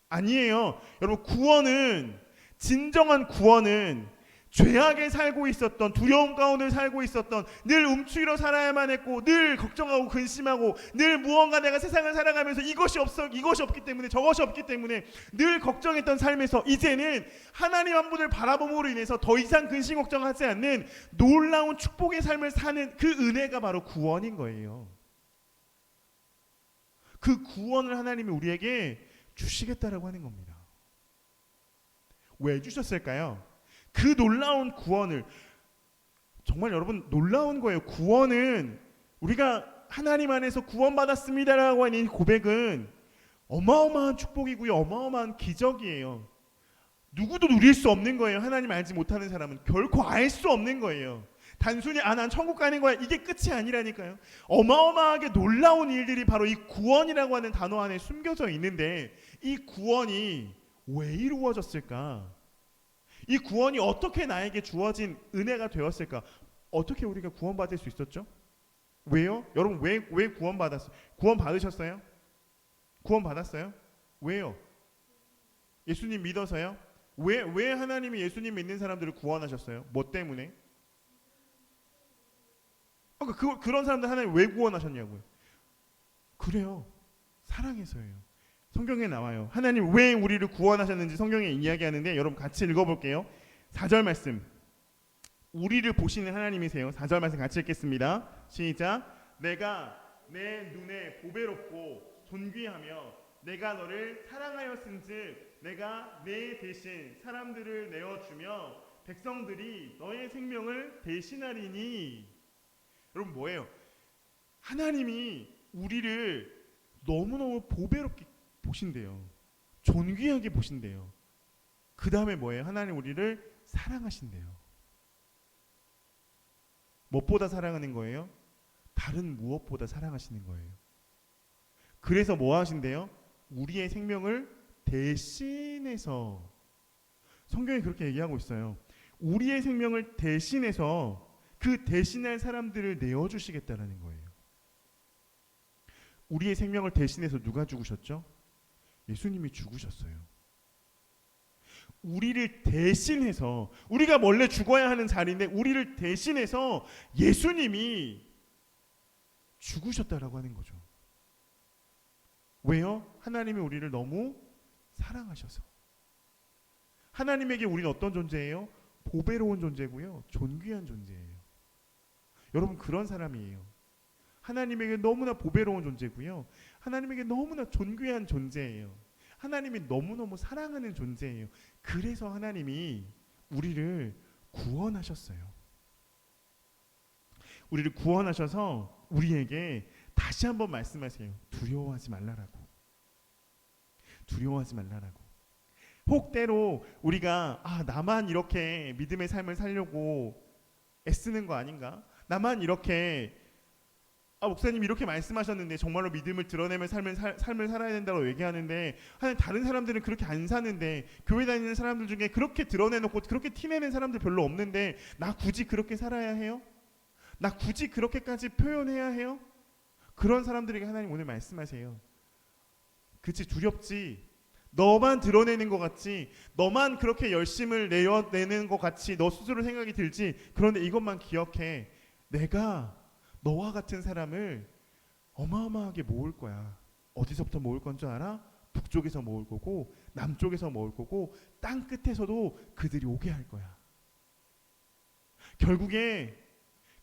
아니에요. 여러분 구원은, 진정한 구원은 죄악에 살고 있었던, 두려움 가운데 살고 있었던, 늘 움츠려 살아야만 했고 늘 걱정하고 근심하고 늘 무언가 내가 세상을 살아가면서 이것이 없기 때문에 저것이 없기 때문에 늘 걱정했던 삶에서 이제는 하나님 한 분을 바라봄으로 인해서 더 이상 근심 걱정하지 않는 놀라운 축복의 삶을 사는 그 은혜가 바로 구원인 거예요. 그 구원을 하나님이 우리에게 주시겠다라고 하는 겁니다. 왜 주셨을까요? 그 놀라운 구원을, 정말 여러분 놀라운 거예요. 구원은, 우리가 하나님 안에서 구원받았습니다라고 하는 이 고백은 어마어마한 축복이고요, 어마어마한 기적이에요. 누구도 누릴 수 없는 거예요. 하나님 알지 못하는 사람은 결코 알 수 없는 거예요. 단순히 난 천국 가는 거야, 이게 끝이 아니라니까요. 어마어마하게 놀라운 일들이 바로 이 구원이라고 하는 단어 안에 숨겨져 있는데, 이 구원이 왜 이루어졌을까? 이 구원이 어떻게 나에게 주어진 은혜가 되었을까? 어떻게 우리가 구원받을 수 있었죠? 왜요? 여러분 왜 구원받았어요? 구원받으셨어요? 구원받았어요? 왜요? 예수님 믿어서요? 왜 하나님이 예수님 믿는 사람들을 구원하셨어요? 뭐 때문에? 그런 사람들 하나님 왜 구원하셨냐고요? 그래요. 사랑해서예요. 성경에 나와요. 하나님 왜 우리를 구원하셨는지 성경에 이야기하는데, 여러분 같이 읽어볼게요. 4절 말씀. 우리를 보시는 하나님이세요. 4절 말씀 같이 읽겠습니다. 시작. 내가 내 눈에 보배롭고 존귀하며 내가 너를 사랑하였은즉 내가 내 대신 사람들을 내어주며 백성들이 너의 생명을 대신하리니. 여러분 뭐예요? 하나님이 우리를 너무너무 보배롭게 보신대요. 존귀하게 보신대요. 그 다음에 뭐예요? 하나님 우리를 사랑하신대요. 무엇보다 사랑하는 거예요? 다른 무엇보다 사랑하시는 거예요. 그래서 뭐 하신대요? 우리의 생명을 대신해서, 성경이 그렇게 얘기하고 있어요. 우리의 생명을 대신해서 그 대신할 사람들을 내어주시겠다라는 거예요. 우리의 생명을 대신해서 누가 죽으셨죠? 예수님이 죽으셨어요. 우리를 대신해서, 우리가 원래 죽어야 하는 자리인데 우리를 대신해서 예수님이 죽으셨다라고 하는 거죠. 왜요? 하나님이 우리를 너무 사랑하셔서. 하나님에게 우리는 어떤 존재예요? 보배로운 존재고요, 존귀한 존재예요. 여러분 그런 사람이에요. 하나님에게 너무나 보배로운 존재고요, 하나님에게 너무나 존귀한 존재예요. 하나님이 너무너무 사랑하는 존재예요. 그래서 하나님이 우리를 구원하셨어요. 우리를 구원하셔서 우리에게 다시 한번 말씀하세요. 두려워하지 말라라고. 두려워하지 말라라고. 혹 때로 우리가 나만 이렇게 믿음의 삶을 살려고 애쓰는 거 아닌가? 나만 이렇게 목사님 이렇게 말씀하셨는데 정말로 믿음을 드러내며 삶을 살아야 된다고 얘기하는데 다른 사람들은 그렇게 안 사는데, 교회 다니는 사람들 중에 그렇게 드러내놓고 그렇게 티내는 사람들 별로 없는데 나 굳이 그렇게 살아야 해요? 나 굳이 그렇게까지 표현해야 해요? 그런 사람들에게 하나님 오늘 말씀하세요. 그치, 두렵지. 너만 드러내는 것 같지, 너만 그렇게 열심을 내는 것 같이 너 스스로 생각이 들지. 그런데 이것만 기억해. 내가 너와 같은 사람을 어마어마하게 모을 거야. 어디서부터 모을 건 줄 알아? 북쪽에서 모을 거고 남쪽에서 모을 거고 땅 끝에서도 그들이 오게 할 거야. 결국에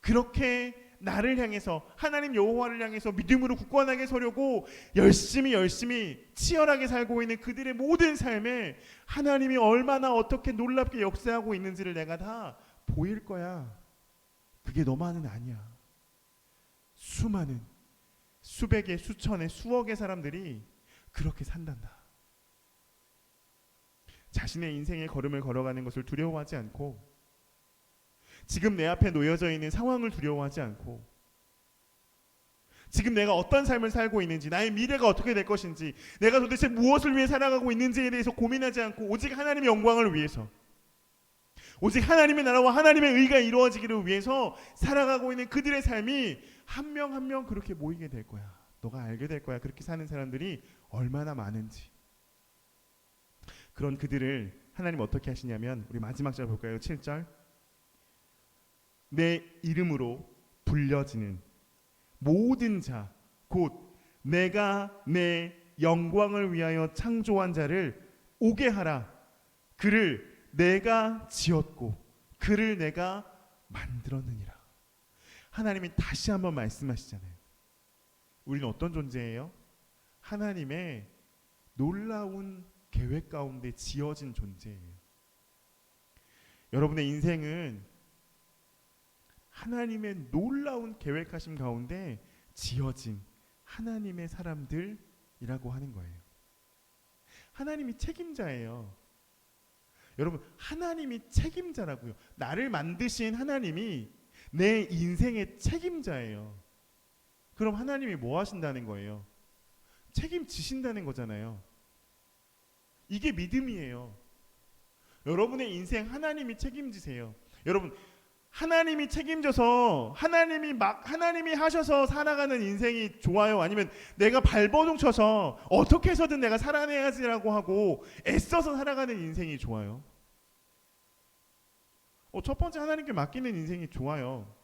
그렇게 나를 향해서, 하나님 여호와를 향해서 믿음으로 굳건하게 서려고 열심히 치열하게 살고 있는 그들의 모든 삶에 하나님이 얼마나 어떻게 놀랍게 역사하고 있는지를 내가 다 보일 거야. 그게 너만은 아니야. 수많은, 수백의, 수천의, 수억의 사람들이 그렇게 산단다. 자신의 인생의 걸음을 걸어가는 것을 두려워하지 않고, 지금 내 앞에 놓여져 있는 상황을 두려워하지 않고, 지금 내가 어떤 삶을 살고 있는지, 나의 미래가 어떻게 될 것인지, 내가 도대체 무엇을 위해 살아가고 있는지에 대해서 고민하지 않고 오직 하나님의 영광을 위해서, 오직 하나님의 나라와 하나님의 의가 이루어지기를 위해서 살아가고 있는 그들의 삶이 한 명 한 명 그렇게 모이게 될 거야. 너가 알게 될 거야. 그렇게 사는 사람들이 얼마나 많은지. 그런 그들을 하나님 어떻게 하시냐면, 우리 마지막 절 볼까요? 7절. 내 이름으로 불려지는 모든 자, 곧 내가 내 영광을 위하여 창조한 자를 오게 하라. 그를 내가 지었고 그를 내가 만들었느니라. 하나님이 다시 한번 말씀하시잖아요. 우리는 어떤 존재예요? 하나님의 놀라운 계획 가운데 지어진 존재예요. 여러분의 인생은 하나님의 놀라운 계획하심 가운데 지어진 하나님의 사람들이라고 하는 거예요. 하나님이 책임자예요. 여러분, 하나님이 책임자라고요. 나를 만드신 하나님이 내 인생의 책임자예요. 그럼 하나님이 뭐 하신다는 거예요? 책임지신다는 거잖아요. 이게 믿음이에요. 여러분의 인생 하나님이 책임지세요. 여러분, 하나님이 책임져서 하나님이 하셔서 살아가는 인생이 좋아요? 아니면 내가 발버둥 쳐서 어떻게 해서든 내가 살아내야지라고 하고 애써서 살아가는 인생이 좋아요? 첫 번째, 하나님께 맡기는 인생이 좋아요.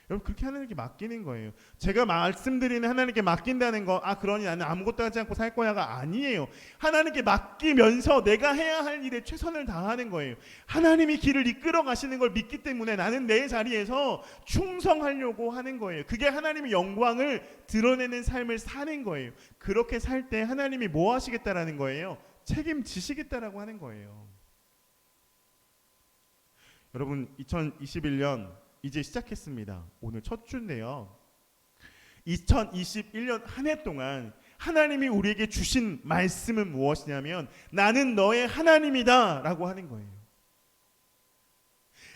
여러분, 그렇게 하나님께 맡기는 거예요. 제가 말씀드리는 하나님께 맡긴다는 거, 그러니 나는 아무것도 하지 않고 살 거야가 아니에요. 하나님께 맡기면서 내가 해야 할 일에 최선을 다하는 거예요. 하나님이 길을 이끌어 가시는 걸 믿기 때문에 나는 내 자리에서 충성하려고 하는 거예요. 그게 하나님의 영광을 드러내는 삶을 사는 거예요. 그렇게 살 때 하나님이 뭐 하시겠다라는 거예요? 책임지시겠다라고 하는 거예요. 여러분, 2021년 이제 시작했습니다. 오늘 첫 주인데요. 2021년 한 해 동안 하나님이 우리에게 주신 말씀은 무엇이냐면, 나는 너의 하나님이다 라고 하는 거예요.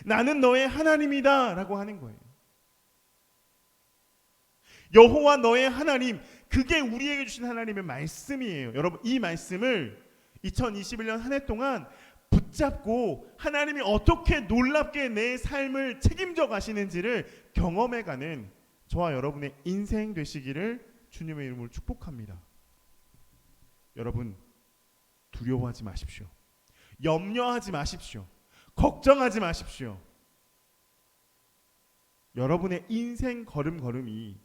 나는 너의 하나님이다 라고 하는 거예요. 여호와 너의 하나님, 그게 우리에게 주신 하나님의 말씀이에요. 여러분, 이 말씀을 2021년 한 해 동안 붙잡고 하나님이 어떻게 놀랍게 내 삶을 책임져 가시는지를 경험해가는 저와 여러분의 인생 되시기를 주님의 이름으로 축복합니다. 여러분, 두려워하지 마십시오. 염려하지 마십시오. 걱정하지 마십시오. 여러분의 인생 걸음걸음이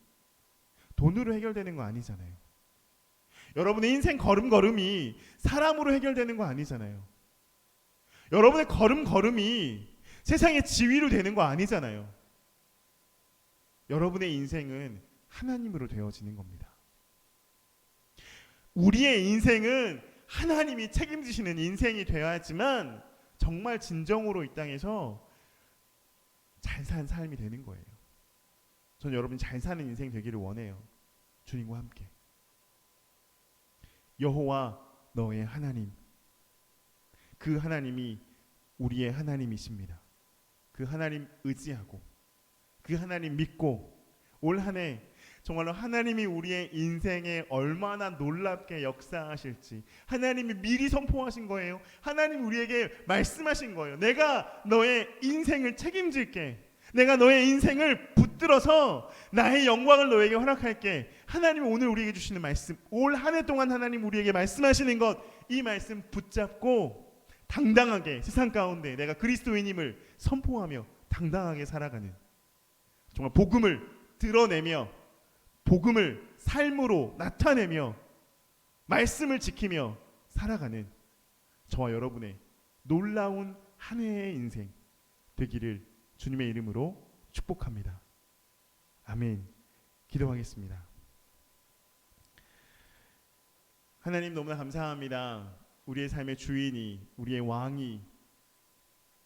돈으로 해결되는 거 아니잖아요. 여러분의 인생 걸음걸음이 사람으로 해결되는 거 아니잖아요. 여러분의 걸음걸음이 세상의 지위로 되는 거 아니잖아요. 여러분의 인생은 하나님으로 되어지는 겁니다. 우리의 인생은 하나님이 책임지시는 인생이 되어야지만 정말 진정으로 이 땅에서 잘 산 삶이 되는 거예요. 전 여러분이 잘 사는 인생 되기를 원해요. 주님과 함께. 여호와 너의 하나님, 그 하나님이 우리의 하나님이십니다. 그 하나님 의지하고 그 하나님 믿고 올 한 해 정말로 하나님이 우리의 인생에 얼마나 놀랍게 역사하실지 하나님이 미리 선포하신 거예요. 하나님 우리에게 말씀하신 거예요. 내가 너의 인생을 책임질게. 내가 너의 인생을 붙들어서 나의 영광을 너에게 허락할게. 하나님이 오늘 우리에게 주시는 말씀, 올 한 해 동안 하나님 우리에게 말씀하시는 것, 이 말씀 붙잡고 당당하게 세상 가운데 내가 그리스도인임을 선포하며 당당하게 살아가는, 정말 복음을 드러내며 복음을 삶으로 나타내며 말씀을 지키며 살아가는 저와 여러분의 놀라운 한 해의 인생 되기를 주님의 이름으로 축복합니다. 아멘. 기도하겠습니다. 하나님 너무나 감사합니다. 우리의 삶의 주인이, 우리의 왕이,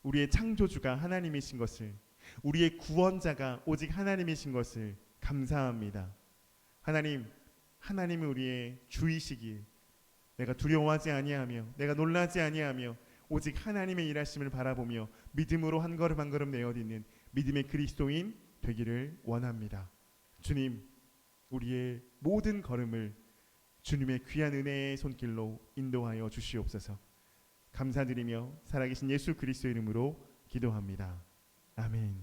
우리의 창조주가 하나님이신 것을, 우리의 구원자가 오직 하나님이신 것을 감사합니다. 하나님, 하나님은 우리의 주이시길 내가 두려워하지 아니하며 내가 놀라지 아니하며 오직 하나님의 일하심을 바라보며 믿음으로 한 걸음 한 걸음 내어딛는 믿음의 그리스도인 되기를 원합니다. 주님, 우리의 모든 걸음을 주님의 귀한 은혜의 손길로 인도하여 주시옵소서. 감사드리며 살아계신 예수 그리스도 이름으로 기도합니다. 아멘.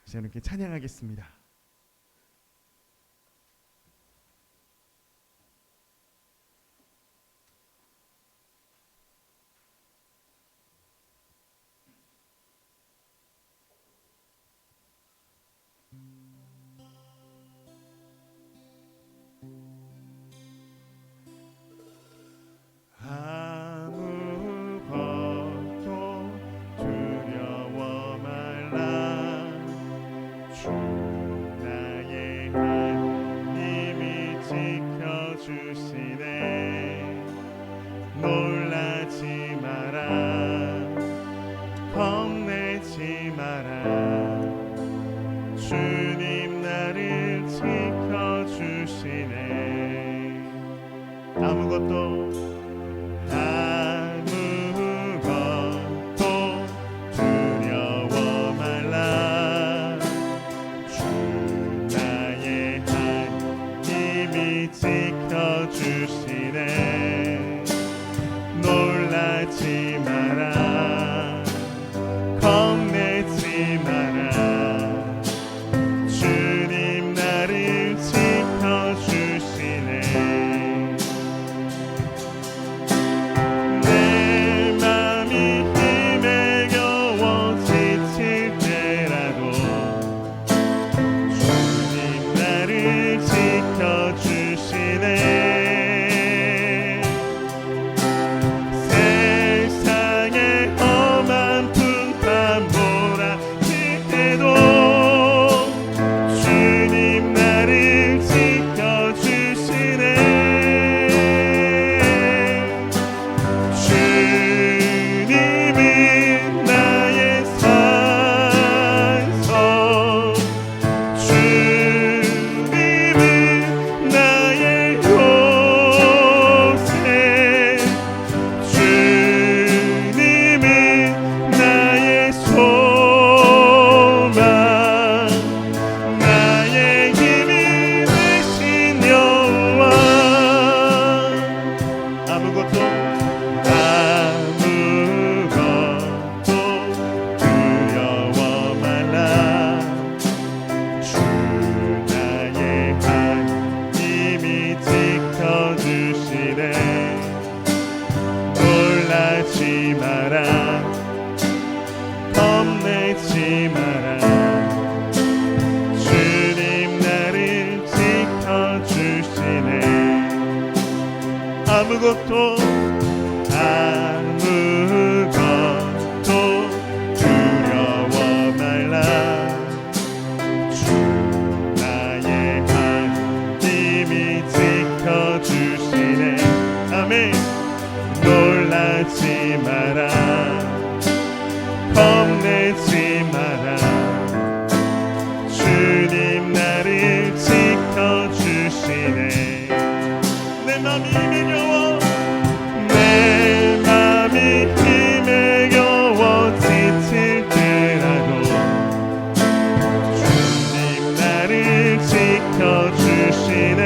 저는 이렇게 찬양하겠습니다. 아무것도 두려워 말라. 주 나의 하나님이 지켜주시네. 아멘. 놀라지 마라, 겁내지 마라. 주님 나를 지켜주시네. 내 맘이 힘에 겨워, 내 맘이 힘에 겨워 지칠 때라도 주님 나를 지켜주시네.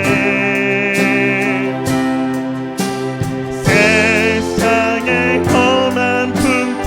세상의 험한 풍파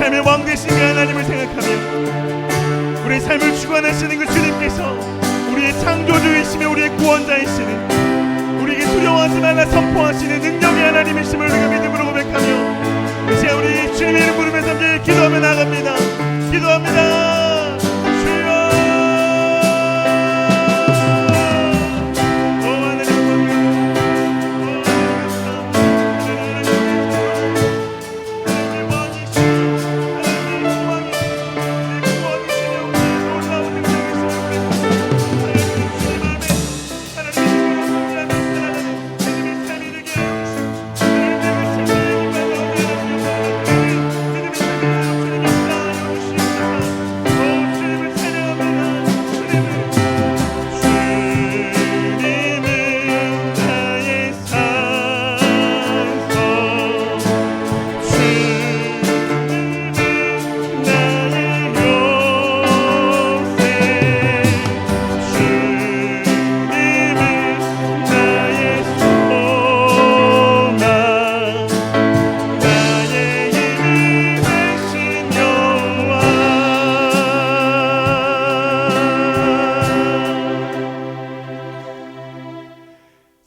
삶의 왕 되신 그 하나님을 생각하며 우리의 삶을 주관하시는 그 주님께서 우리의 창조주이시며 우리의 구원자이시는 우리에게 두려워하지 말라 선포하시는 능력의 하나님이심을 우리가 믿음으로 고백하며 이제 우리 주님의 이름 부르면서 함께 기도하며 나갑니다. 기도합니다.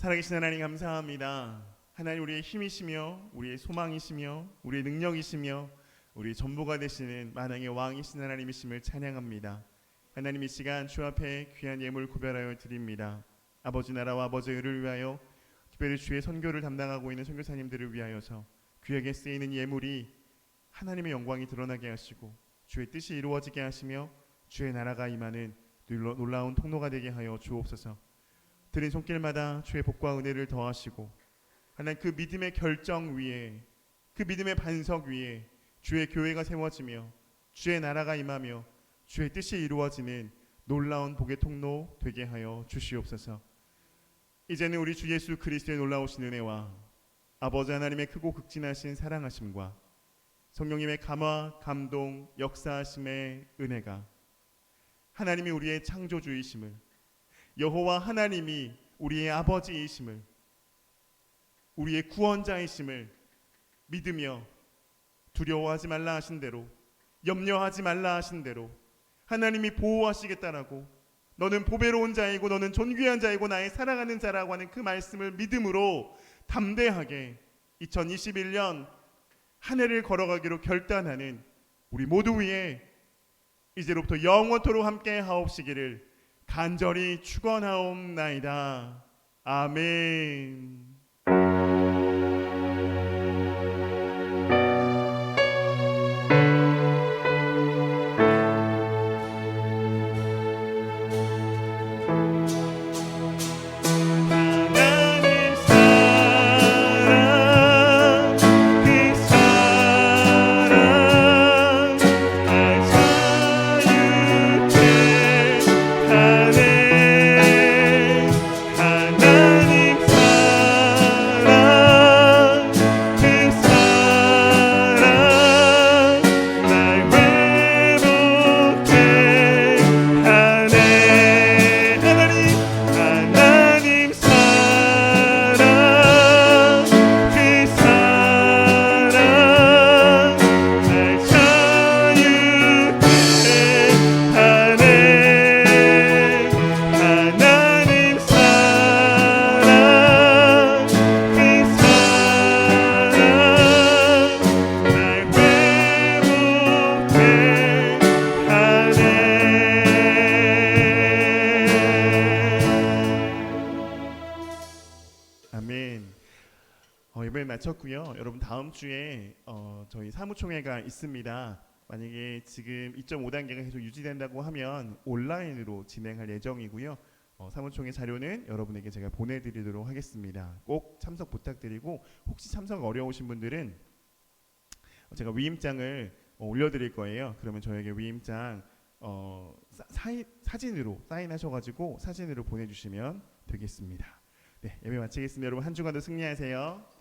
살아계신 하나님 감사합니다. 하나님 우리의 힘이시며 우리의 소망이시며 우리의 능력이시며 우리의 전부가 되시는 만왕의 왕이신 하나님이심을 찬양합니다. 하나님 이 시간 주 앞에 귀한 예물 구별하여 드립니다. 아버지 나라와 아버지 의를 위하여 특별히 주의 선교를 담당하고 있는 선교사님들을 위하여서 귀하게 쓰이는 예물이 하나님의 영광이 드러나게 하시고 주의 뜻이 이루어지게 하시며 주의 나라가 임하는 놀라운 통로가 되게 하여 주옵소서. 드린 손길마다 주의 복과 은혜를 더하시고 하나님 그 믿음의 결정 위에 그 믿음의 반석 위에 주의 교회가 세워지며 주의 나라가 임하며 주의 뜻이 이루어지는 놀라운 복의 통로 되게 하여 주시옵소서. 이제는 우리 주 예수 그리스도의 놀라우신 은혜와 아버지 하나님의 크고 극진하신 사랑하심과 성령님의 감화 감동 역사하심의 은혜가 하나님이 우리의 창조주이심을 여호와 하나님이 우리의 아버지이심을 우리의 구원자이심을 믿으며 두려워하지 말라 하신 대로 염려하지 말라 하신 대로 하나님이 보호하시겠다라고 너는 보배로운 자이고 너는 존귀한 자이고 나의 사랑하는 자라고 하는 그 말씀을 믿음으로 담대하게 2021년 한 해를 걸어가기로 결단하는 우리 모두 위에 이제로부터 영원토록 함께 하옵시기를 간절히 축원하옵나이다. 아멘. 예배 마쳤고요. 여러분 다음 주에 저희 사무총회가 있습니다. 만약에 지금 2.5단계가 계속 유지된다고 하면 온라인으로 진행할 예정이고요. 사무총회 자료는 여러분에게 제가 보내드리도록 하겠습니다. 꼭 참석 부탁드리고 혹시 참석 어려우신 분들은 제가 위임장을 올려드릴 거예요. 그러면 저에게 위임장 사진으로 사인하셔가지고 사진으로 보내주시면 되겠습니다. 네, 예배 마치겠습니다. 여러분 한 주간도 승리하세요.